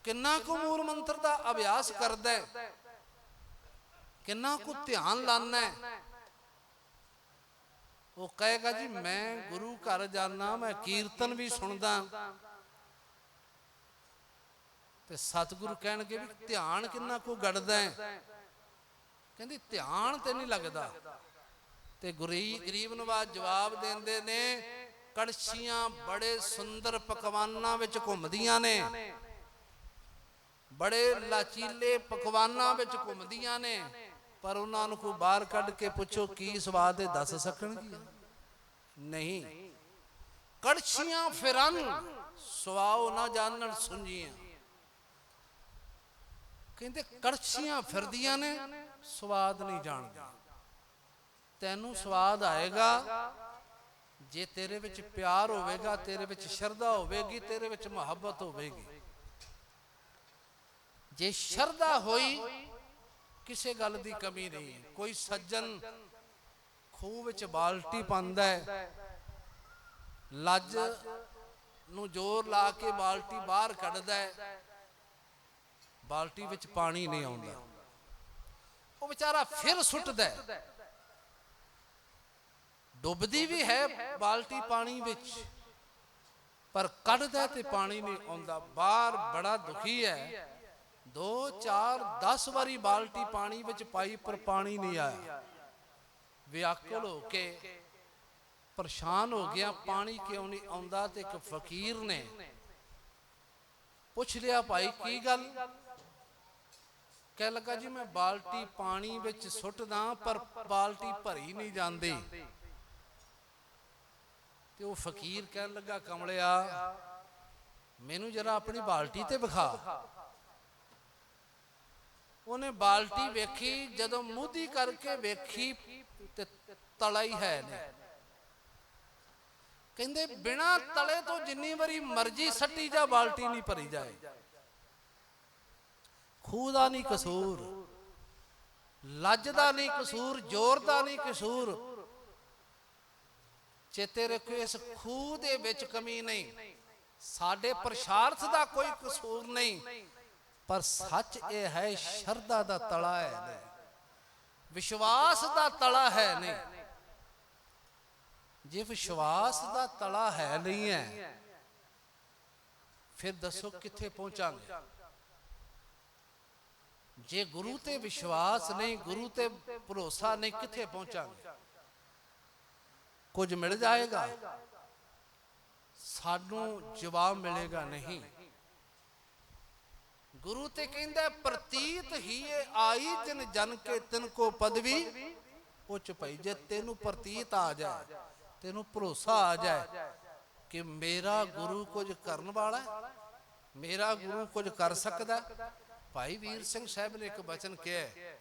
ਕਿੰਨਾ ਕੁ ਮੂਲ ਮੰਤਰ ਦਾ ਅਭਿਆਸ ਕਰਦਾ, ਕਿੰਨਾ ਕੁ ਧਿਆਨ ਲਾਨਾ। ਉਹ ਕਹੇਗਾ ਜੀ ਮੈਂ ਗੁਰੂ ਘਰ ਜਾਣਾ, ਮੈਂ ਕੀਰਤਨ ਵੀ ਸੁਣਦਾ, ਤੇ ਸਤਿਗੁਰੂ ਕਹਿਣਗੇ ਵੀ ਧਿਆਨ ਕਿੰਨਾ ਕੁ ਗੜਦਾ ਹੈ? ਕਹਿੰਦੀ ਧਿਆਨ ਤੇ ਨਹੀਂ ਲੱਗਦਾ। ਤੇ ਗਰੀਬ ਨਵਾਜ਼ ਜਵਾਬ ਦਿੰਦੇ ਨੇ, ਕੜਛੀਆਂ ਬੜੇ ਸੁੰਦਰ ਪਕਵਾਨਾਂ ਵਿੱਚ ਘੁੰਮਦੀਆਂ ਨੇ, ਬੜੇ ਲਾਚੀਲੇ ਪਕਵਾਨਾਂ ਵਿੱਚ ਘੁੰਮਦੀਆਂ ਨੇ, ਪਰ ਉਹਨਾਂ ਨੂੰ ਕੋਈ ਬਾਹਰ ਕੱਢ ਕੇ ਪੁੱਛੋ ਕੀ ਸਵਾਦ ਹੈ, ਦੱਸ ਸਕਣਗੇ? ਨਹੀਂ। ਕੜਛੀਆਂ ਫਿਰਨ ਸਵਾਉ ਨਾ ਜਾਣਨ ਸੁੰਝੀਆਂ। ਕਹਿੰਦੇ ਕੜਛੀਆਂ ਫਿਰਦੀਆਂ ਨੇ, ਸਵਾਦ ਨਹੀਂ ਜਾਣਦੀਆਂ। ਤੈਨੂੰ ਸਵਾਦ ਆਏਗਾ ਜੇ ਤੇਰੇ ਵਿੱਚ ਪਿਆਰ ਹੋਵੇਗਾ, ਤੇਰੇ ਵਿੱਚ ਸ਼ਰਧਾ ਹੋਵੇਗੀ, ਤੇਰੇ ਵਿੱਚ ਮੁਹੱਬਤ ਹੋਵੇਗੀ। ਜੇ ਸ਼ਰਧਾ ਹੋਈ, ਕਿਸੇ ਗੱਲ ਦੀ ਕਮੀ ਨਹੀਂ। ਕੋਈ ਸੱਜਣ ਖੂਹ ਵਿੱਚ ਬਾਲਟੀ ਪਾਉਂਦਾ ਹੈ, ਲੱਜ ਨੂੰ ਜ਼ੋਰ ਲਾ ਕੇ ਬਾਲਟੀ ਬਾਹਰ ਕੱਢਦਾ ਹੈ, ਬਾਲਟੀ ਵਿੱਚ ਪਾਣੀ ਨਹੀਂ ਆਉਂਦਾ। ਉਹ ਵਿਚਾਰਾ ਫਿਰ ਸੁੱਟਦਾ, ਡੁੱਬਦੀ ਵੀ ਹੈ ਬਾਲਟੀ ਪਾਣੀ ਵਿੱਚ, ਪਰ ਕੱਢਦਾ ਤੇ ਪਾਣੀ ਨਹੀਂ ਆਉਂਦਾ। ਬਾਹਰ ਬੜਾ ਦੁਖੀ ਹੈ, 2 4 10 ਵਾਰੀ ਬਾਲਟੀ ਪਾਣੀ ਵਿੱਚ ਪਾਈ, ਪਰ ਪਾਣੀ ਨਹੀਂ ਆਇਆ। ਵਿਆਕੁਲ ਹੋ ਕੇ ਪਰੇਸ਼ਾਨ ਹੋ ਗਿਆ, ਪਾਣੀ ਕਿਉਂ ਨਹੀਂ ਆਉਂਦਾ? ਤੇ ਇੱਕ ਫਕੀਰ ਨੇ ਪੁੱਛ ਲਿਆ, ਭਾਈ ਕੀ ਗੱਲ? ਕਹਿ ਲੱਗਾ ਜੀ ਮੈਂ ਬਾਲਟੀ ਪਾਣੀ ਵਿੱਚ ਸੁੱਟਦਾ, ਪਰ ਬਾਲਟੀ ਭਰੀ ਨਹੀਂ ਜਾਂਦੀ। ਤੇ ਉਹ ਫਕੀਰ ਕਹਿਣ ਲੱਗਾ, ਕਮਲਿਆ ਮੈਨੂੰ ਜਰਾ ਆਪਣੀ ਬਾਲਟੀ ਤੇ ਵਿਖਾ। ਉਹਨੇ ਬਾਲਟੀ ਵੇਖੀ, ਜਦੋਂ ਮੂਧੀ ਕਰਕੇ ਵੇਖੀ ਤੇ ਤਲਾ ਹੀ ਹੈ ਨਹੀਂ। ਕਹਿੰਦੇ ਬਿਨਾਂ ਤਲੇ ਤੋਂ ਜਿੰਨੀ ਵਾਰੀ ਮਰਜ਼ੀ ਸੱਟੀ ਜਾ, ਬਾਲਟੀ ਨਹੀਂ ਭਰੀ ਜਾਏ। ਖੂਹ ਦਾ ਨਹੀਂ ਕਸੂਰ, ਲੱਜ ਦਾ ਨਹੀਂ ਕਸੂਰ, ਜ਼ੋਰ ਦਾ ਨਹੀਂ ਕਸੂਰ। ਚੇਤੇ ਰੱਖਿਓ, ਇਸ ਖੂਹ ਦੇ ਵਿੱਚ ਕਮੀ ਨਹੀਂ, ਸਾਡੇ ਪ੍ਰਸ਼ਾਰਥ ਦਾ ਕੋਈ ਕਸੂਰ ਨਹੀਂ, ਪਰ ਸੱਚ ਇਹ ਹੈ ਸ਼ਰਧਾ ਦਾ ਤਲਾ ਹੈ ਨਹੀਂ, ਵਿਸ਼ਵਾਸ ਦਾ ਤਲਾ ਹੈ ਨਹੀਂ। ਜੇ ਵਿਸ਼ਵਾਸ ਦਾ ਤਲਾ ਹੈ ਨਹੀਂ ਹੈ, ਫਿਰ ਦੱਸੋ ਕਿੱਥੇ ਪਹੁੰਚਾਂਗੇ। ਜੇ ਗੁਰੂ ਤੇ ਵਿਸ਼ਵਾਸ ਨਹੀਂ, ਗੁਰੂ ਤੇ ਭਰੋਸਾ ਨਹੀਂ, ਕਿੱਥੇ ਪਹੁੰਚਾਂਗੇ। ਕੁਝ ਮਿਲ ਜਾਏਗਾ, ਸਾਨੂੰ ਜਵਾਬ ਮਿਲੇਗਾ ਨਹੀਂ। ਗੁਰੂ ਤੇ ਕਹਿੰਦਾ ਪ੍ਰਤੀਤ ਹੀ ਆਈ ਤਿਨ ਜਨ ਕੇ ਤਿਨ ਕੋ ਪਦਵੀ ਉੱਚ ਪਈ। ਜੇ ਤੈਨੂੰ ਪ੍ਰਤੀਤ ਆ ਜਾਏ, ਤੈਨੂੰ ਭਰੋਸਾ ਆ ਜਾਏ ਕਿ ਮੇਰਾ ਗੁਰੂ ਕੁਝ ਕਰਨ ਵਾਲਾ, ਮੇਰਾ ਗੁਰੂ ਕੁਝ ਕਰ ਸਕਦਾ। ਭਾਈ ਵੀਰ ਸਿੰਘ ਸਾਹਿਬ ਨੇ ਇੱਕ ਬਚਨ ਕਿਹਾ,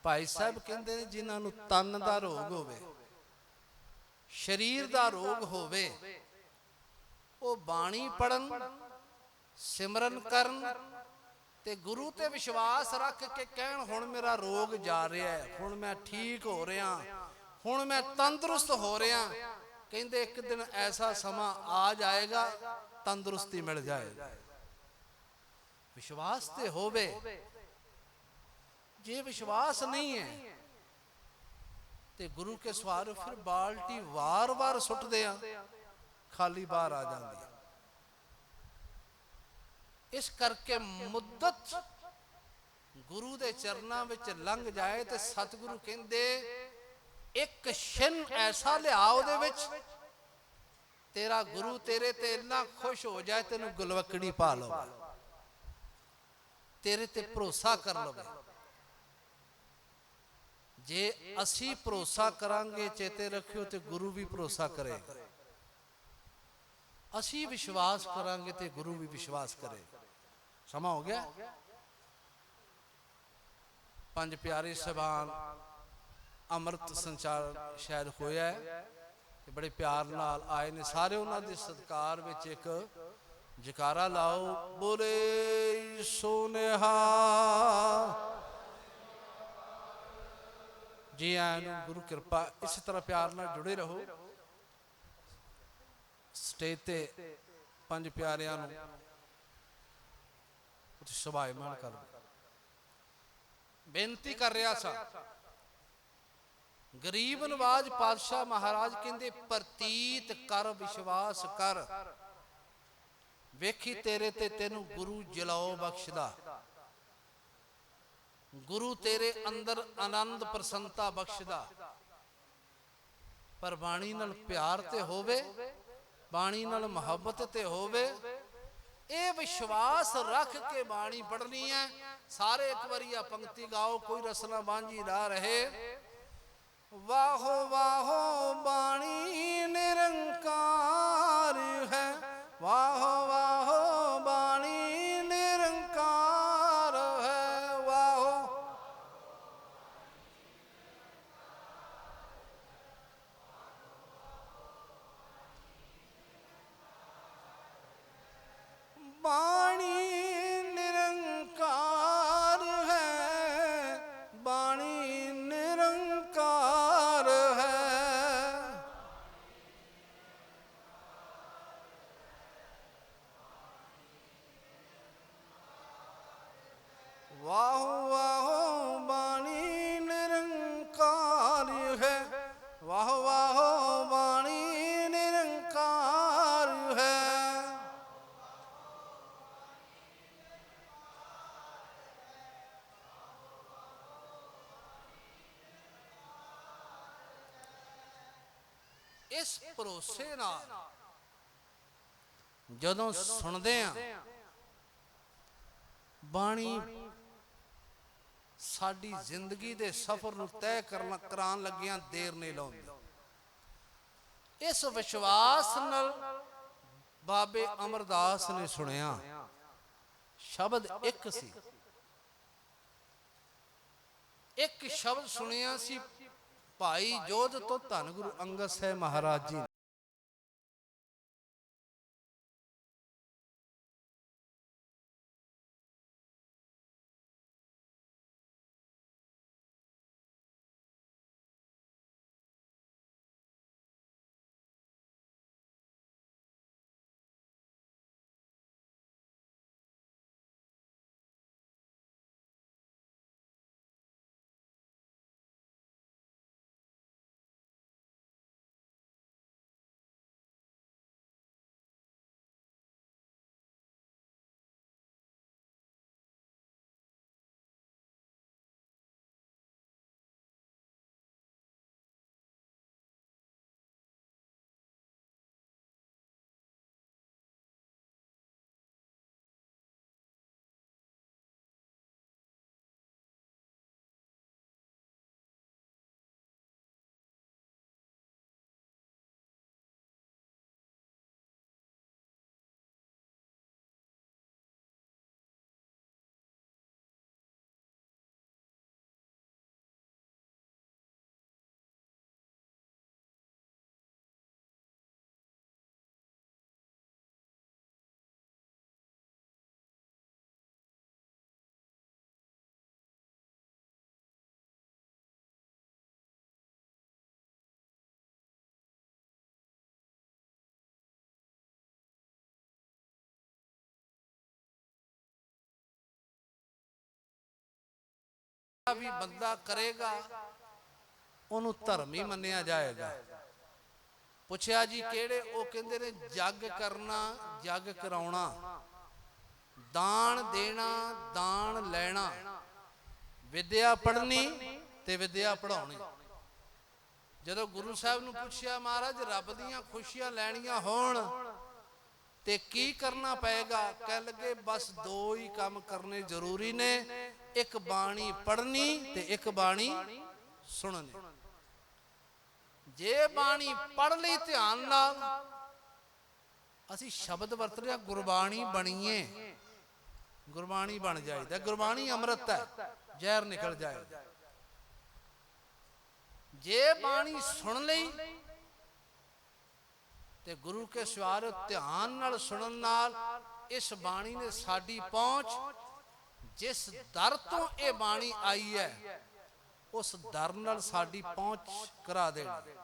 ਭਾਈ ਸਾਹਿਬ ਕਹਿੰਦੇ ਨੇ ਜਿਨ੍ਹਾਂ ਨੂੰ ਤਨ ਦਾ ਰੋਗ ਹੋਵੇ, ਸਰੀਰ ਦਾ ਰੋਗ ਹੋਵੇ, ਉਹ ਬਾਣੀ ਪੜਨ, ਸਿਮਰਨ ਕਰਨ ਤੇ ਗੁਰੂ ਤੇ ਵਿਸ਼ਵਾਸ ਰੱਖ ਕੇ ਕਹਿਣ ਹੁਣ ਮੇਰਾ ਰੋਗ ਜਾ ਰਿਹਾ ਹੈ, ਹੁਣ ਮੈਂ ਠੀਕ ਹੋ ਰਿਹਾ, ਹੁਣ ਮੈਂ ਤੰਦਰੁਸਤ ਹੋ ਰਿਹਾ। ਕਹਿੰਦੇ ਇੱਕ ਦਿਨ ਐਸਾ ਸਮਾਂ ਆ ਜਾਏਗਾ, ਤੰਦਰੁਸਤੀ ਮਿਲ ਜਾਏਗੀ। ਵਿਸ਼ਵਾਸ ਤੇ ਹੋਵੇ। ਜੇ ਵਿਸ਼ਵਾਸ ਨਹੀਂ ਹੈ ਤੇ ਗੁਰੂ ਕੇ ਸਵਾਰ ਫਿਰ ਬਾਲਟੀ ਵਾਰ-ਵਾਰ ਸੁੱਟਦੇ ਆ, ਖਾਲੀ ਬਾਹਰ ਆ ਜਾਂਦੀ। ਇਸ ਕਰਕੇ ਮੁੱਦਤ ਗੁਰੂ ਦੇ ਚਰਨਾਂ ਵਿੱਚ ਲੰਘ ਜਾਏ ਤੇ ਸਤਿਗੁਰੂ ਕਹਿੰਦੇ ਇੱਕ ਛਿਨ ਐਸਾ ਲਿਆ ਉਹਦੇ ਵਿੱਚ, ਤੇਰਾ ਗੁਰੂ ਤੇਰੇ ਤੇ ਇੰਨਾ ਖੁਸ਼ ਹੋ ਜਾਏ ਤੈਨੂੰ ਗੁਲਵਕੜੀ ਪਾ ਲਵੇ, ਤੇਰੇ ਤੇ ਭਰੋਸਾ ਕਰ ਲਵੇ। ਜੇ ਅਸੀਂ ਭਰੋਸਾ ਕਰਾਂਗੇ, ਚੇਤੇ ਰੱਖਿਓ, ਤੇ ਗੁਰੂ ਵੀ ਭਰੋਸਾ ਕਰੇਗਾ। ਅਸੀਂ ਵਿਸ਼ਵਾਸ ਕਰਾਂਗੇ ਤੇ ਗੁਰੂ ਵੀ ਵਿਸ਼ਵਾਸ ਕਰੇਗਾ। ਸਮਾਂ ਹੋ ਗਿਆ। ਪੰਜ ਪਿਆਰੇ ਸਹਿਬਾਨ ਅੰਮ੍ਰਿਤ ਸੰਚਾਰ ਸ਼ਾਇਦ ਹੋਇਆ ਹੈ ਤੇ ਬੜੇ ਪਿਆਰ ਨਾਲ ਆਏ ਨੇ ਸਾਰੇ। ਉਹਨਾਂ ਦੇ ਸਤਿਕਾਰ ਵਿੱਚ ਇੱਕ ਜਕਾਰਾ ਲਾਓ, ਬੋਲੇ ਸੋਨਿਹਾ। ਜੀ ਆਇਆਂ ਨੂੰ, ਗੁਰੂ ਕਿਰਪਾ। ਇਸੇ ਤਰ੍ਹਾਂ ਪਿਆਰ ਨਾਲ ਜੁੜੇ ਰਹੋ। ਸਟੇਜ ਤੇ ਪੰਜ ਪਿਆਰਿਆਂ ਨੂੰ ਸੁਭਾਇਮਾਨ ਕਰ ਬੇਨਤੀ ਕਰ ਰਿਹਾ ਸਾਂ। ਗਰੀਬ ਨਵਾਜ ਪਾਤਸ਼ਾਹ ਮਹਾਰਾਜ ਕਹਿੰਦੇ ਪ੍ਰਤੀਤ ਕਰ, ਵਿਸ਼ਵਾਸ ਕਰ, ਵੇਖੀ ਤੇਰੇ ਤੇ ਤੈਨੂੰ ਗੁਰੂ ਜਲਾਓ ਬਖਸ਼ਦਾ। ਗੁਰੂ ਤੇਰੇ ਅੰਦਰ ਆਨੰਦ ਪ੍ਰਸੰਨਤਾ ਬਖਸ਼ਦਾ। ਪਰ ਬਾਣੀ ਨਾਲ ਪਿਆਰ ਤੇ ਹੋਵੇ, ਬਾਣੀ ਨਾਲ ਮੁਹੱਬਤ ਤੇ ਹੋਵੇ। ਇਹ ਵਿਸ਼ਵਾਸ ਰੱਖ ਕੇ ਬਾਣੀ ਪੜ੍ਹਨੀ ਹੈ। ਸਾਰੇ ਇੱਕ ਵਾਰੀ ਆ ਪੰਕਤੀ ਗਾਓ, ਕੋਈ ਰਸਨਾ ਬਾਂਝੀ ਨਾ ਰਹੇ। ਵਾਹੋ ਵਾਹੋ ਬਾਣੀ ਨਿਰੰਕਾਰ ਹੈ, ਵਾਹੋ ਵਾਹੋ ਬਾਣੀ ਨਿਰੰਕਾਰ ਹੈ, ਵਾਹੋ ਬਾਣੀ ਨਿਰੰਕਾਰ ਹੈ, ਬਾਣੀ ਨਿਰੰਕਾਰ ਹੈ। ਵਾਹੋ ਵਾਹੋ ਬਾਣੀ ਨਿਰੰਕਾਰ ਹੈ, ਵਾਹੋ ਵਾਹੋ ਬਾਣੀ ਨਿਰੰਕਾਰ ਹੈ। ਇਸ ਭਰੋਸੇ ਨਾਲ ਜਦੋਂ ਸੁਣਦੇ ਆ ਬਾਣੀ, ਸਾਡੀ ਜ਼ਿੰਦਗੀ ਦੇ ਸਫ਼ਰ ਨੂੰ ਤੈਅ ਕਰਾਉਣ ਲੱਗਿਆਂ ਦੇਰ ਨਹੀਂ ਲਾਉਂਦੀ। ਇਸ ਵਿਸ਼ਵਾਸ ਨਾਲ ਬਾਬੇ ਅਮਰਦਾਸ ਨੇ ਸੁਣਿਆ ਸ਼ਬਦ ਇੱਕ ਸੀ, ਇੱਕ ਸ਼ਬਦ ਸੁਣਿਆ ਸੀ ਭਾਈ ਜੋਧ ਤੋਂ ਧੰਨ ਗੁਰੂ ਅੰਗਦ ਸਾਹਿਬ ਮਹਾਰਾਜ ਜੀ। ਜਿਹੜਾ ਵੀ ਬੰਦਾ ਕਰੇਗਾ ਉਹਨੂੰ ਧਰਮੀ ਮੰਨਿਆ ਜਾਏਗਾ। ਪੁੱਛਿਆ ਜੀ ਕਿਹੜੇ? ਉਹ ਕਹਿੰਦੇ ਨੇ ਜੱਗ ਕਰਨਾ, ਜੱਗ ਕਰਾਉਣਾ, ਦਾਨ ਦੇਣਾ, ਦਾਨ ਲੈਣਾ, ਵਿਦਿਆ ਪੜ੍ਹਨੀ ਤੇ ਵਿਦਿਆ ਪੜ੍ਹਾਉਣੀ। ਜਦੋਂ ਗੁਰੂ ਸਾਹਿਬ ਨੂੰ ਪੁੱਛਿਆ ਮਹਾਰਾਜ ਰੱਬ ਦੀਆਂ ਖੁਸ਼ੀਆਂ ਲੈਣੀਆਂ ਹੋਣ ਤੇ ਕੀ ਕਰਨਾ ਪਏਗਾ? ਕਹਿ ਲੱਗੇ ਬਸ ਦੋ ਹੀ ਕੰਮ ਕਰਨੇ ਜ਼ਰੂਰੀ ਨੇ, ਇੱਕ ਬਾਣੀ ਪੜ੍ਹਨੀ ਤੇ ਇੱਕ ਬਾਣੀ ਸੁਣਨੀ। ਜੇ ਬਾਣੀ ਪੜ੍ਹ ਲਈ ਧਿਆਨ ਨਾਲ, ਅਸੀਂ ਸ਼ਬਦ ਵਰਤ ਰਿਹਾ ਗੁਰਬਾਣੀ ਬਣੀਏ, ਗੁਰਬਾਣੀ ਬਣ ਜਾਈਦਾ। ਗੁਰਬਾਣੀ ਅੰਮ੍ਰਿਤ ਹੈ, ਜ਼ਹਿਰ ਨਿਕਲ ਜਾਏਗਾ। ਜੇ ਬਾਣੀ ਸੁਣ ਲਈ ਤੇ ਗੁਰੂ ਕੇ ਸਵਾਰ ਧਿਆਨ ਨਾਲ ਸੁਣਨ ਨਾਲ ਇਸ ਬਾਣੀ ਨੇ ਸਾਡੀ ਪਹੁੰਚ, ਜਿਸ ਦਰ ਤੋਂ ਇਹ ਬਾਣੀ ਆਈ ਹੈ ਉਸ ਦਰ ਨਾਲ ਸਾਡੀ ਪਹੁੰਚ ਕਰਾ ਦੇਣੀ।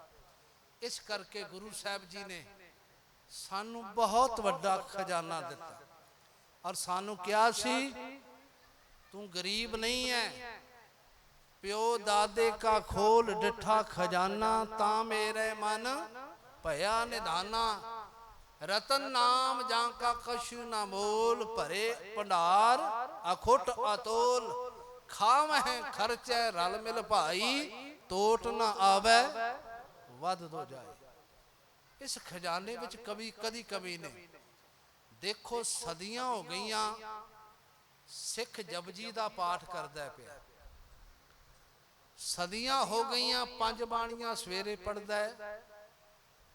ਇਸ ਕਰਕੇ ਗੁਰੂ ਸਾਹਿਬ ਜੀ ਨੇ ਸਾਨੂੰ ਬਹੁਤ ਵੱਡਾ ਖਜ਼ਾਨਾ ਦਿੱਤਾ ਔਰ ਸਾਨੂੰ ਕਿਹਾ ਸੀ ਤੂੰ ਗਰੀਬ ਨਹੀਂ ਹੈ, ਪਿਓ ਦਾਦੇ ਕਾ ਖੋਲ ਡਿਠਾ ਖਜ਼ਾਨਾ, ਤਾਂ ਮੇਰੇ ਮਨ ਭਇਆ ਨਿਧਾਨਾ। रतन नाम जांका कछु न मोल, भरे भंडार अखुट अतोल। खावह खर्चे रल मिल भाई, टोट न आवे वध दो जाए। इस खजाने विच कभी कदी कमी नहीं। देखो सदियां हो गईयां सिख जपजी दा पाठ करदा पिया, सदियां हो गईयां पंज बाणियां सवेरे पढ़दा है,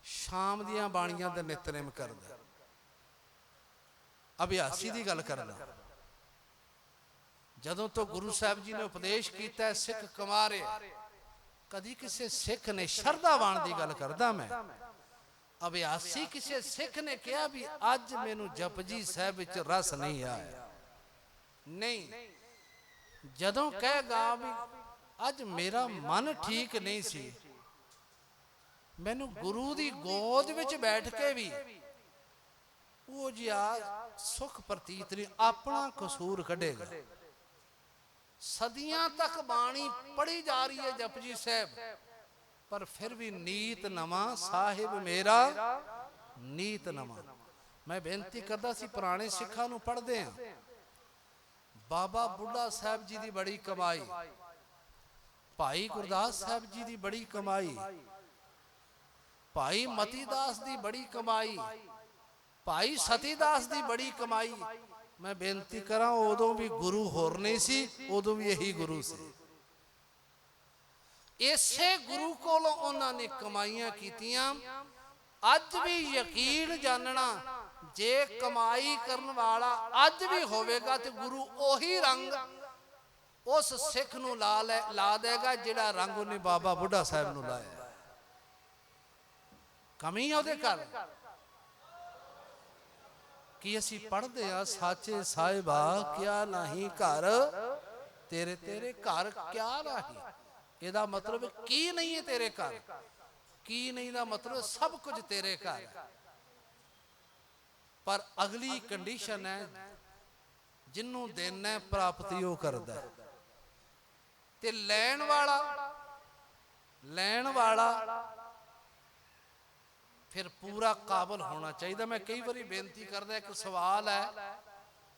शाम दियां बाणियां दा नितनेम करदा। अभ्यासी दी गल करदा, जदों तो गुरु साहब जी ने उपदेश कीता है सिख कमा रहे, कदी किसी सिख ने शरधावान दी गल करदा मैं, अभ्यासी किसी सिख ने कहा भी अज मैनू जपजी साहब विच रस नहीं आया, नहीं। जदों कहेगा भी अज मेरा मन ठीक नहीं सी, मैनू गुरु दी गोद विच बैठ के भी वो जिहा सुख प्रतीत नहीं, अपना कसूर कढेगा। सदियां तक बाणी पढ़ी जा रही है जपजी साहब, पर फिर भी नीत नवा साहिब मेरा नीत नवा। मैं बेनती करदा सी पुराने सिखां नूं पढ़दे हां, बाबा बुढ़ा साहब जी दी बड़ी कमाई, भाई गुरदास साहब जी दी बड़ी कमाई, भाई मतीदास दी बड़ी कमाई, भाई सतीदास दी बड़ी कमाई। मैं बेनती करा उदों भी गुरु होर नहीं सी, उदों भी यही गुरु सी। इसे गुरु कोलों उन्होंने कमाइयां कीतियां। अज भी यकीन जानना, जे कमाई करने वाला अज भी होवेगा तो गुरु ओही रंग उस सिख नूं ला देगा जिहड़ा रंग उन्हें बाबा बुढ़ा साहब नूं लाया। कमी ਉਹਦੇ ਘਰ कि असी पढ़ते हैं साचे साहिबा क्या नहीं घर तेरे, तेरे घर क्या नहीं। ਇਹਦਾ मतलब की नहीं है तेरे घर, की नहीं ਦਾ मतलब सब कुछ तेरे घर। पर अगली कंडीशन है जिन्हों देना प्राप्ति वो करदा है, ते लैण वाला फिर पूरा काबल होना चाहिए। मैं कई बार बेनती करदा, एक सवाल है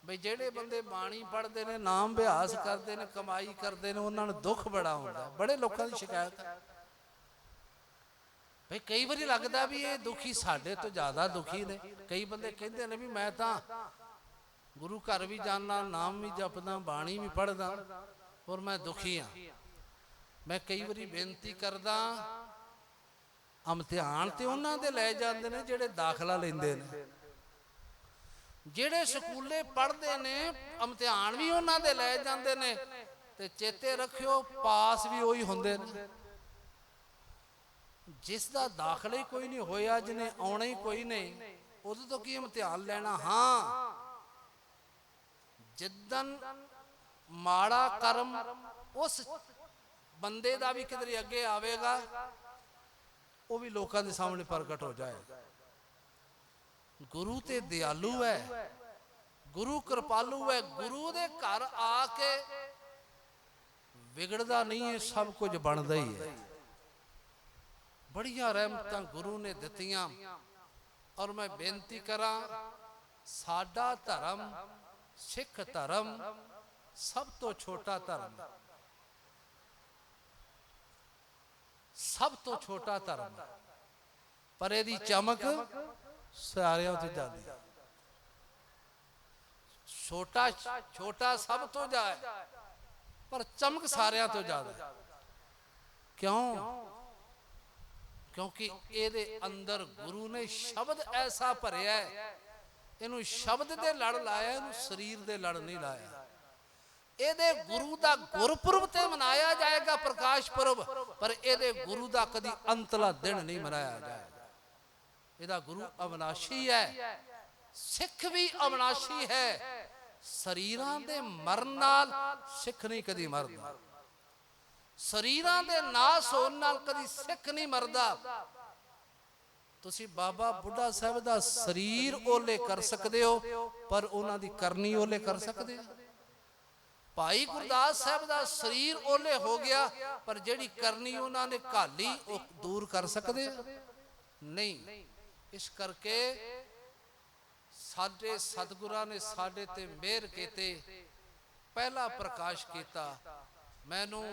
बई जेड़े बंदे बाणी पढ़ते हैं, नाम अभ्यास करते हैं, कमाई करते हैं, उन्होंने दुख बड़ा होता। बड़े लोगों की शिकायत है भाई, कई बार लगता भी ये दुखी साढ़े तो ज़्यादा दुखी ने। कई बंदे कहते हैं भी मैं तो गुरु घर भी जाना, नाम भी जपदा, बाणी भी पढ़दा, और मैं दुखी हाँ। मैं कई बार बेनती करदा, इम्तिहान तो उन्होंने लै जाते हैं जेड़े दाखला लेंदे ने, जेड़े स्कूले पढ़ते हैं इम्तिहान भी उन्होंने लै जाते हैं, ते चेते रखियो पास भी वही होंदे ने। जिसका दाखला ही कोई नहीं होया, जिन्हें आना ही कोई नहीं, उदों तो की इम्तिहान लेना। हाँ, जिदन माड़ा कर्म उस बंदे का भी किधर अगे आवेगा, वो भी लोगों के सामने प्रगट हो जाए। गुरु ते दयालु है, गुरु कृपालु है। गुरु दे घर आके ਵਿਗੜਦਾ ਨਹੀਂ ਹੈ, ਸਭ ਕੁਝ ਬਣਦਾ ਹੀ ਹੈ। ਬੜੀਆਂ ਰਹਿਮਤਾਂ ਗੁਰੂ ਨੇ ਦਿੱਤੀਆਂ। ਔਰ ਮੈਂ ਬੇਨਤੀ ਕਰਾਂ, ਸਾਡਾ ਧਰਮ ਸਿੱਖ ਧਰਮ ਸਭ ਤੋਂ ਛੋਟਾ ਧਰਮ, ਸਭ ਤੋਂ ਛੋਟਾ ਧਰਮ, ਪਰ ਇਹਦੀ ਚਮਕ ਸਾਰਿਆਂ ਤੋਂ ਜ਼ਿਆਦਾ। ਛੋਟਾ ਛੋਟਾ ਸਭ ਤੋਂ ਜ਼ਿਆਦਾ, ਪਰ ਚਮਕ ਸਾਰਿਆਂ ਤੋਂ ਜ਼ਿਆਦਾ। ਕਿਉਂ? ਕਿਉਂਕਿ ਇਹਦੇ ਅੰਦਰ ਗੁਰੂ ਨੇ ਸ਼ਬਦ ਐਸਾ ਭਰਿਆ, ਇਹਨੂੰ ਸ਼ਬਦ ਦੇ ਲੜ ਲਾਇਆ, ਇਹਨੂੰ ਸਰੀਰ ਦੇ ਲੜ ਨਹੀਂ ਲਾਇਆ। ਇਹਦੇ ਗੁਰੂ ਦਾ ਗੁਰਪੁਰਬ ਤੇ ਮਨਾਇਆ ਜਾਏਗਾ, ਪ੍ਰਕਾਸ਼ ਪੁਰਬ, ਪਰ ਇਹਦੇ ਗੁਰੂ ਦਾ ਕਦੀ ਅੰਤਲਾ ਦਿਨ ਨਹੀਂ ਮਨਾਇਆ ਜਾਏਗਾ। ਇਹਦਾ ਗੁਰੂ ਅਵਿਨਾਸ਼ੀ ਹੈ, ਸਿੱਖ ਵੀ ਅਵਿਨਾਸ਼ੀ ਹੈ। ਸਰੀਰਾਂ ਦੇ ਮਰਨ ਨਾਲ ਸਿੱਖ ਨਹੀਂ ਕਦੀ ਮਰਦਾ, ਸਰੀਰਾਂ ਦੇ ਨਾਸ ਹੋਣ ਨਾਲ ਕਦੀ ਸਿੱਖ ਨਹੀਂ ਮਰਦਾ। ਤੁਸੀਂ ਬਾਬਾ ਬੁੱਢਾ ਸਾਹਿਬ ਦਾ ਸਰੀਰ ਓਲੇ ਕਰ ਸਕਦੇ ਹੋ, ਪਰ ਉਹਨਾਂ ਦੀ ਕਰਨੀ ਓਲੇ ਕਰ ਸਕਦੇ ਹੋ? ਭਾਈ ਗੁਰਦਾਸ ਸਾਹਿਬ ਦਾ ਸਰੀਰ ਓਲੇ ਹੋ ਗਿਆ, ਪਰ ਜਿਹੜੀ ਕਰਨੀ ਉਹਨਾਂ ਨੇ ਘਾਲੀ ਉਹ ਦੂਰ ਕਰ ਸਕਦੇ ਨਹੀਂ। ਇਸ ਕਰਕੇ ਸਾਡੇ ਸਤਿਗੁਰਾਂ ਨੇ ਸਾਡੇ ਤੇ ਮਿਹਰ ਕੀਤੇ, ਪਹਿਲਾ ਪ੍ਰਕਾਸ਼ ਕੀਤਾ। ਮੈਨੂੰ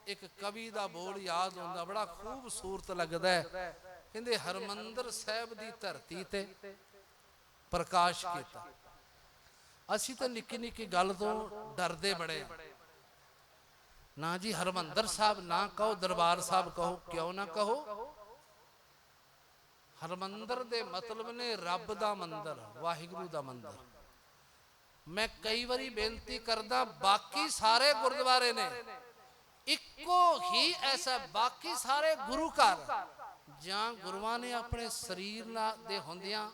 ਇੱਕ ਕਵੀ ਦਾ ਬੋਲ ਯਾਦ ਆਉਂਦਾ, ਬੜਾ ਖੂਬਸੂਰਤ ਲੱਗਦਾ ਹੈ। ਕਹਿੰਦੇ ਹਰਮੰਦਰ ਸਾਹਿਬ ਦੀ ਧਰਤੀ ਤੇ ਪ੍ਰਕਾਸ਼ ਕੀਤਾ। ਅਸੀਂ ਤਾਂ ਨਿੱਕੀ ਨਿੱਕੀ ਗੱਲ ਤੋਂ ਡਰਦੇ ਬੜੇ ਨਾ ਜੀ। ਹਰਮੰਦਰ ਸਾਹਿਬ ਨਾ ਕਹੋ, ਦਰਬਾਰ ਸਾਹਿਬ ਕਹੋ। ਕਿਉਂ ਨਾ ਕਹੋ? ਹਰਮੰਦਰ ਦੇ ਮਤਲਬ ਨੇ ਰੱਬ ਦਾ ਮੰਦਰ, ਵਾਹਿਗੁਰੂ ਦਾ ਮੰਦਰ। ਮੈਂ ਕਈ ਵਾਰੀ ਬੇਨਤੀ ਕਰਦਾ, ਬਾਕੀ ਸਾਰੇ ਗੁਰਦੁਆਰੇ ਨੇ ਇੱਕੋ ਹੀ ਐਸਾ, ਬਾਕੀ ਸਾਰੇ ਗੁਰੂ ਘਰ ਜਾਂ ਗੁਰੂਆਂ ਨੇ ਆਪਣੇ ਸਰੀਰ ਨਾਲ ਦੇ ਹੁੰਦਿਆਂ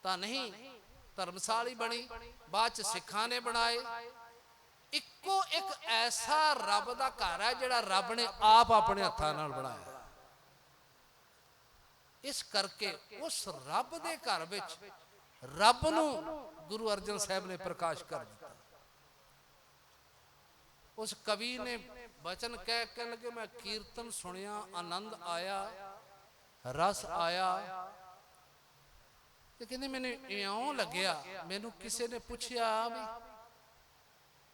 ਤਾਂ ਨਹੀਂ, ਧਰਮਸ਼ਾਲੀ ਬਣੀ, ਬਾਅਦ ਚ ਸਿੱਖਾਂ ਨੇ ਬਣਾਏ। ਇੱਕੋ ਇੱਕ ਐਸਾ ਰੱਬ ਦਾ ਘਰ ਹੈ ਜਿਹੜਾ ਰੱਬ ਨੇ ਆਪ ਆਪਣੇ ਹੱਥਾਂ ਨਾਲ ਬਣਾਇਆ। ਇਸ ਕਰਕੇ ਉਸ ਰੱਬ ਦੇ ਘਰ ਵਿੱਚ ਰੱਬ ਨੂੰ ਗੁਰੂ ਅਰਜਨ ਸਾਹਿਬ ਨੇ ਪ੍ਰਕਾਸ਼ ਕਰ ਦਿੱਤਾ। ਉਸ ਕਵੀ ਨੇ ਬਚਨ ਕਹਿ ਲਗੇ, ਮੈਂ ਕੀਰਤਨ ਸੁਣਿਆ, ਆਨੰਦ ਆਇਆ, ਰਸ ਆਇਆ। ਤੇ ਕਹਿੰਦੇ ਮੈਨੂੰ ਇਉਂ ਲੱਗਿਆ, ਮੈਨੂੰ ਕਿਸੇ ਨੇ ਪੁੱਛਿਆ ਵੀ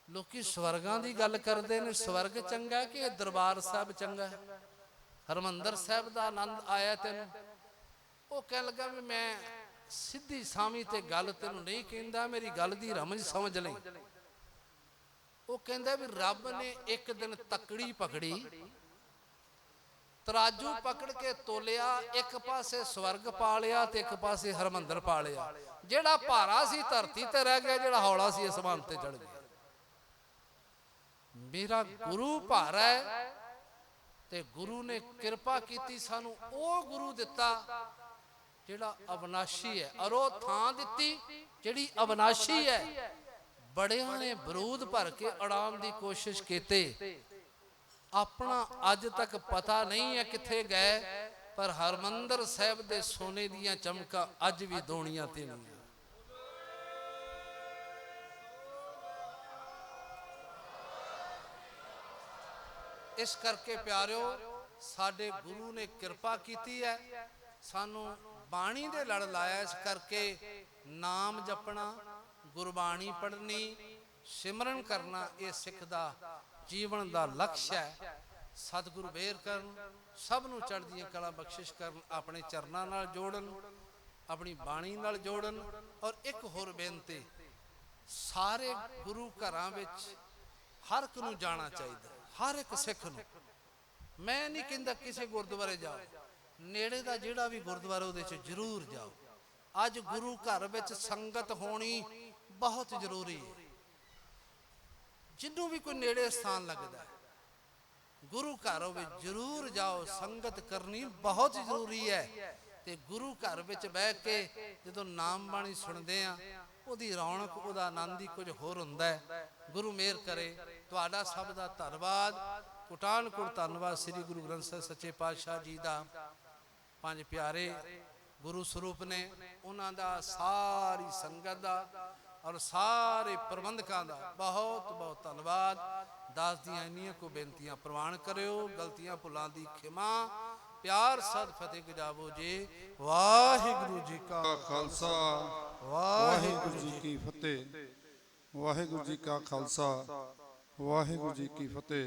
ਲੋਕੀ ਸਵਰਗਾਂ ਦੀ ਗੱਲ ਕਰਦੇ ਨੇ, ਸਵਰਗ ਚੰਗਾ ਕਿ ਇਹ ਦਰਬਾਰ ਸਾਹਿਬ ਚੰਗਾ? ਹਰਮੰਦਰ ਸਾਹਿਬ ਦਾ ਆਨੰਦ ਆਇਆ ਤੈਨੂੰ? ਉਹ ਕਹਿਣ ਲੱਗਾ ਵੀ ਮੈਂ ਸਿੱਧੀ ਸਾਵੀਂ ਤੇ ਗੱਲ ਤੈਨੂੰ ਨਹੀਂ ਕਹਿੰਦਾ, ਮੇਰੀ ਗੱਲ ਦੀ ਰਮਜ ਸਮਝ ਲਈ। ਉਹ ਕਹਿੰਦਾ ਵੀ ਰੱਬ ਨੇ ਇੱਕ ਦਿਨ ਤਕੜੀ ਪਕੜੀ, ਤਰਾਜੂ ਪਕੜ ਕੇ ਤੋਲਿਆ, ਇੱਕ ਪਾਸੇ ਸਵਰਗ ਪਾ ਲਿਆ ਤੇ ਇੱਕ ਪਾਸੇ ਹਰਮੰਦਰ ਪਾ ਲਿਆ। ਜਿਹੜਾ ਭਾਰਾ ਸੀ ਧਰਤੀ ਤੇ ਰਹਿ ਗਿਆ, ਜਿਹੜਾ ਹੌਲਾ ਸੀ ਅਸਮਾਨ ਤੇ ਚੜ ਗਿਆ। ਮੇਰਾ ਗੁਰੂ ਭਾਰਾ ਹੈ ਤੇ ਗੁਰੂ ਨੇ ਕਿਰਪਾ ਕੀਤੀ, ਸਾਨੂੰ ਉਹ ਗੁਰੂ ਦਿੱਤਾ ਜਿਹੜਾ ਅਵਿਨਾਸ਼ੀ ਹੈ, ਔਰ ਉਹ ਥਾਂ ਦਿੱਤੀ ਜਿਹੜੀ ਅਵਿਨਾਸ਼ੀ ਹੈ। ਬੜਿਆਂ ਨੇ ਬਰੂਦ ਭਰ ਕੇ ਉਡਾਉਣ ਦੀ ਕੋਸ਼ਿਸ਼ ਕੀਤੀ, ਆਪਣਾ ਅੱਜ ਤੱਕ ਪਤਾ ਨਹੀਂ ਹੈ ਕਿੱਥੇ ਗਏ, ਪਰ ਹਰਮੰਦਰ ਸਾਹਿਬ ਦੇ ਸੋਨੇ ਦੀਆਂ ਚਮਕਾਂ ਅੱਜ ਵੀ ਦੂਣੀਆਂ ਤੇ ਨਹੀਂ। ਇਸ ਕਰਕੇ ਪਿਆਰਿਓ, ਸਾਡੇ ਗੁਰੂ ਨੇ ਕਿਰਪਾ ਕੀਤੀ ਹੈ, ਸਾਨੂੰ ਬਾਣੀ ਦੇ ਲੜ ਲਾਇਆ। ਇਸ ਕਰਕੇ ਨਾਮ ਜਪਣਾ, ਗੁਰਬਾਣੀ ਪੜ੍ਹਨੀ, ਸਿਮਰਨ ਕਰਨਾ, ਇਹ ਸਿੱਖ ਦਾ ਜੀਵਨ ਦਾ ਲਕਸ਼ ਹੈ। ਸਤਿਗੁਰੂ ਮਿਹਰ ਕਰਨ, ਸਭ ਨੂੰ ਚੜ੍ਹਦੀਆਂ ਕਲਾ ਬਖਸ਼ਿਸ਼ ਕਰਨ, ਆਪਣੇ ਚਰਨਾਂ ਨਾਲ ਜੋੜਨ, ਆਪਣੀ ਬਾਣੀ ਨਾਲ ਜੋੜਨ। ਔਰ ਇੱਕ ਹੋਰ ਬੇਨਤੀ, ਸਾਰੇ ਗੁਰੂ ਘਰਾਂ ਵਿੱਚ ਹਰ ਇੱਕ ਨੂੰ ਜਾਣਾ ਚਾਹੀਦਾ, ਹਰ ਇੱਕ ਸਿੱਖ ਨੂੰ। ਮੈਂ ਨਹੀਂ ਕਹਿੰਦਾ ਕਿਸੇ ਗੁਰਦੁਆਰੇ ਜਾਓ, ਨੇੜੇ ਦਾ ਜਿਹੜਾ ਵੀ ਗੁਰਦੁਆਰਾ ਉਹਦੇ 'ਚ ਜ਼ਰੂਰ ਜਾਓ। ਅੱਜ ਗੁਰੂ ਘਰ ਵਿੱਚ ਸੰਗਤ ਹੋਣੀ ਬਹੁਤ ਜ਼ਰੂਰੀ ਹੈ। ਜਿਹਨੂੰ ਵੀ ਕੋਈ ਨੇੜੇ ਸਥਾਨ ਲੱਗਦਾ ਗੁਰੂ ਘਰ ਵਿੱਚ ਜ਼ਰੂਰ ਜਾਓ, ਸੰਗਤ ਕਰਨੀ ਬਹੁਤ ਜ਼ਰੂਰੀ ਹੈ। ਤੇ ਗੁਰੂ ਘਰ ਵਿੱਚ ਬਹਿ ਕੇ ਜਦੋਂ ਨਾਮ ਬਾਣੀ ਸੁਣਦੇ ਆ, ਉਹਦੀ ਰੌਣਕ, ਉਹਦਾ ਆਨੰਦ ਹੀ ਕੁਝ ਹੋਰ ਹੁੰਦਾ ਹੈ। ਗੁਰੂ ਮਿਹਰ ਕਰੇ। ਤੁਹਾਡਾ ਸਭ ਦਾ ਧੰਨਵਾਦ, ਕੋਟਾਨ ਕੋਟ ਧੰਨਵਾਦ। ਸ੍ਰੀ ਗੁਰੂ ਗ੍ਰੰਥ ਸਾਹਿਬ ਸੱਚੇ ਪਾਤਸ਼ਾਹ ਜੀ ਦਾ, ਪੰਜ ਪਿਆਰੇ ਗੁਰੂ ਸਰੂਪ ਨੇ, ਉਹਨਾਂ ਦਾ, ਸਾਰੀ ਸੰਗਤ ਦਾ, ਔਰ ਸਾਰੇ ਪ੍ਰਬੰਧਕਾਂ ਦਾ ਬਹੁਤ ਬਹੁਤ ਧੰਨਵਾਦ। ਦਾਸ ਦੀਆਂ ਇੰਨੀਆਂ ਕੋ ਬੇਨਤੀਆਂ ਪ੍ਰਵਾਨ ਕਰਿਓ। ਗਲਤੀਆਂ ਭੁੱਲਾਂ ਦੀ ਖਿਮਾ ਪਿਆਰ ਸਦ ਫਤਿਹ ਗਜਾਵੋ ਜੀ। ਵਾਹਿਗੁਰੂ ਜੀ ਕਾ ਖਾਲਸਾ, ਵਾਹਿਗੁਰੂ ਜੀ ਕੀ ਫਤਿਹ। ਵਾਹਿਗੁਰੂ ਜੀ ਕਾ ਖਾਲਸਾ, ਵਾਹਿਗੁਰੂ ਜੀ ਕੀ ਫਤਿਹ।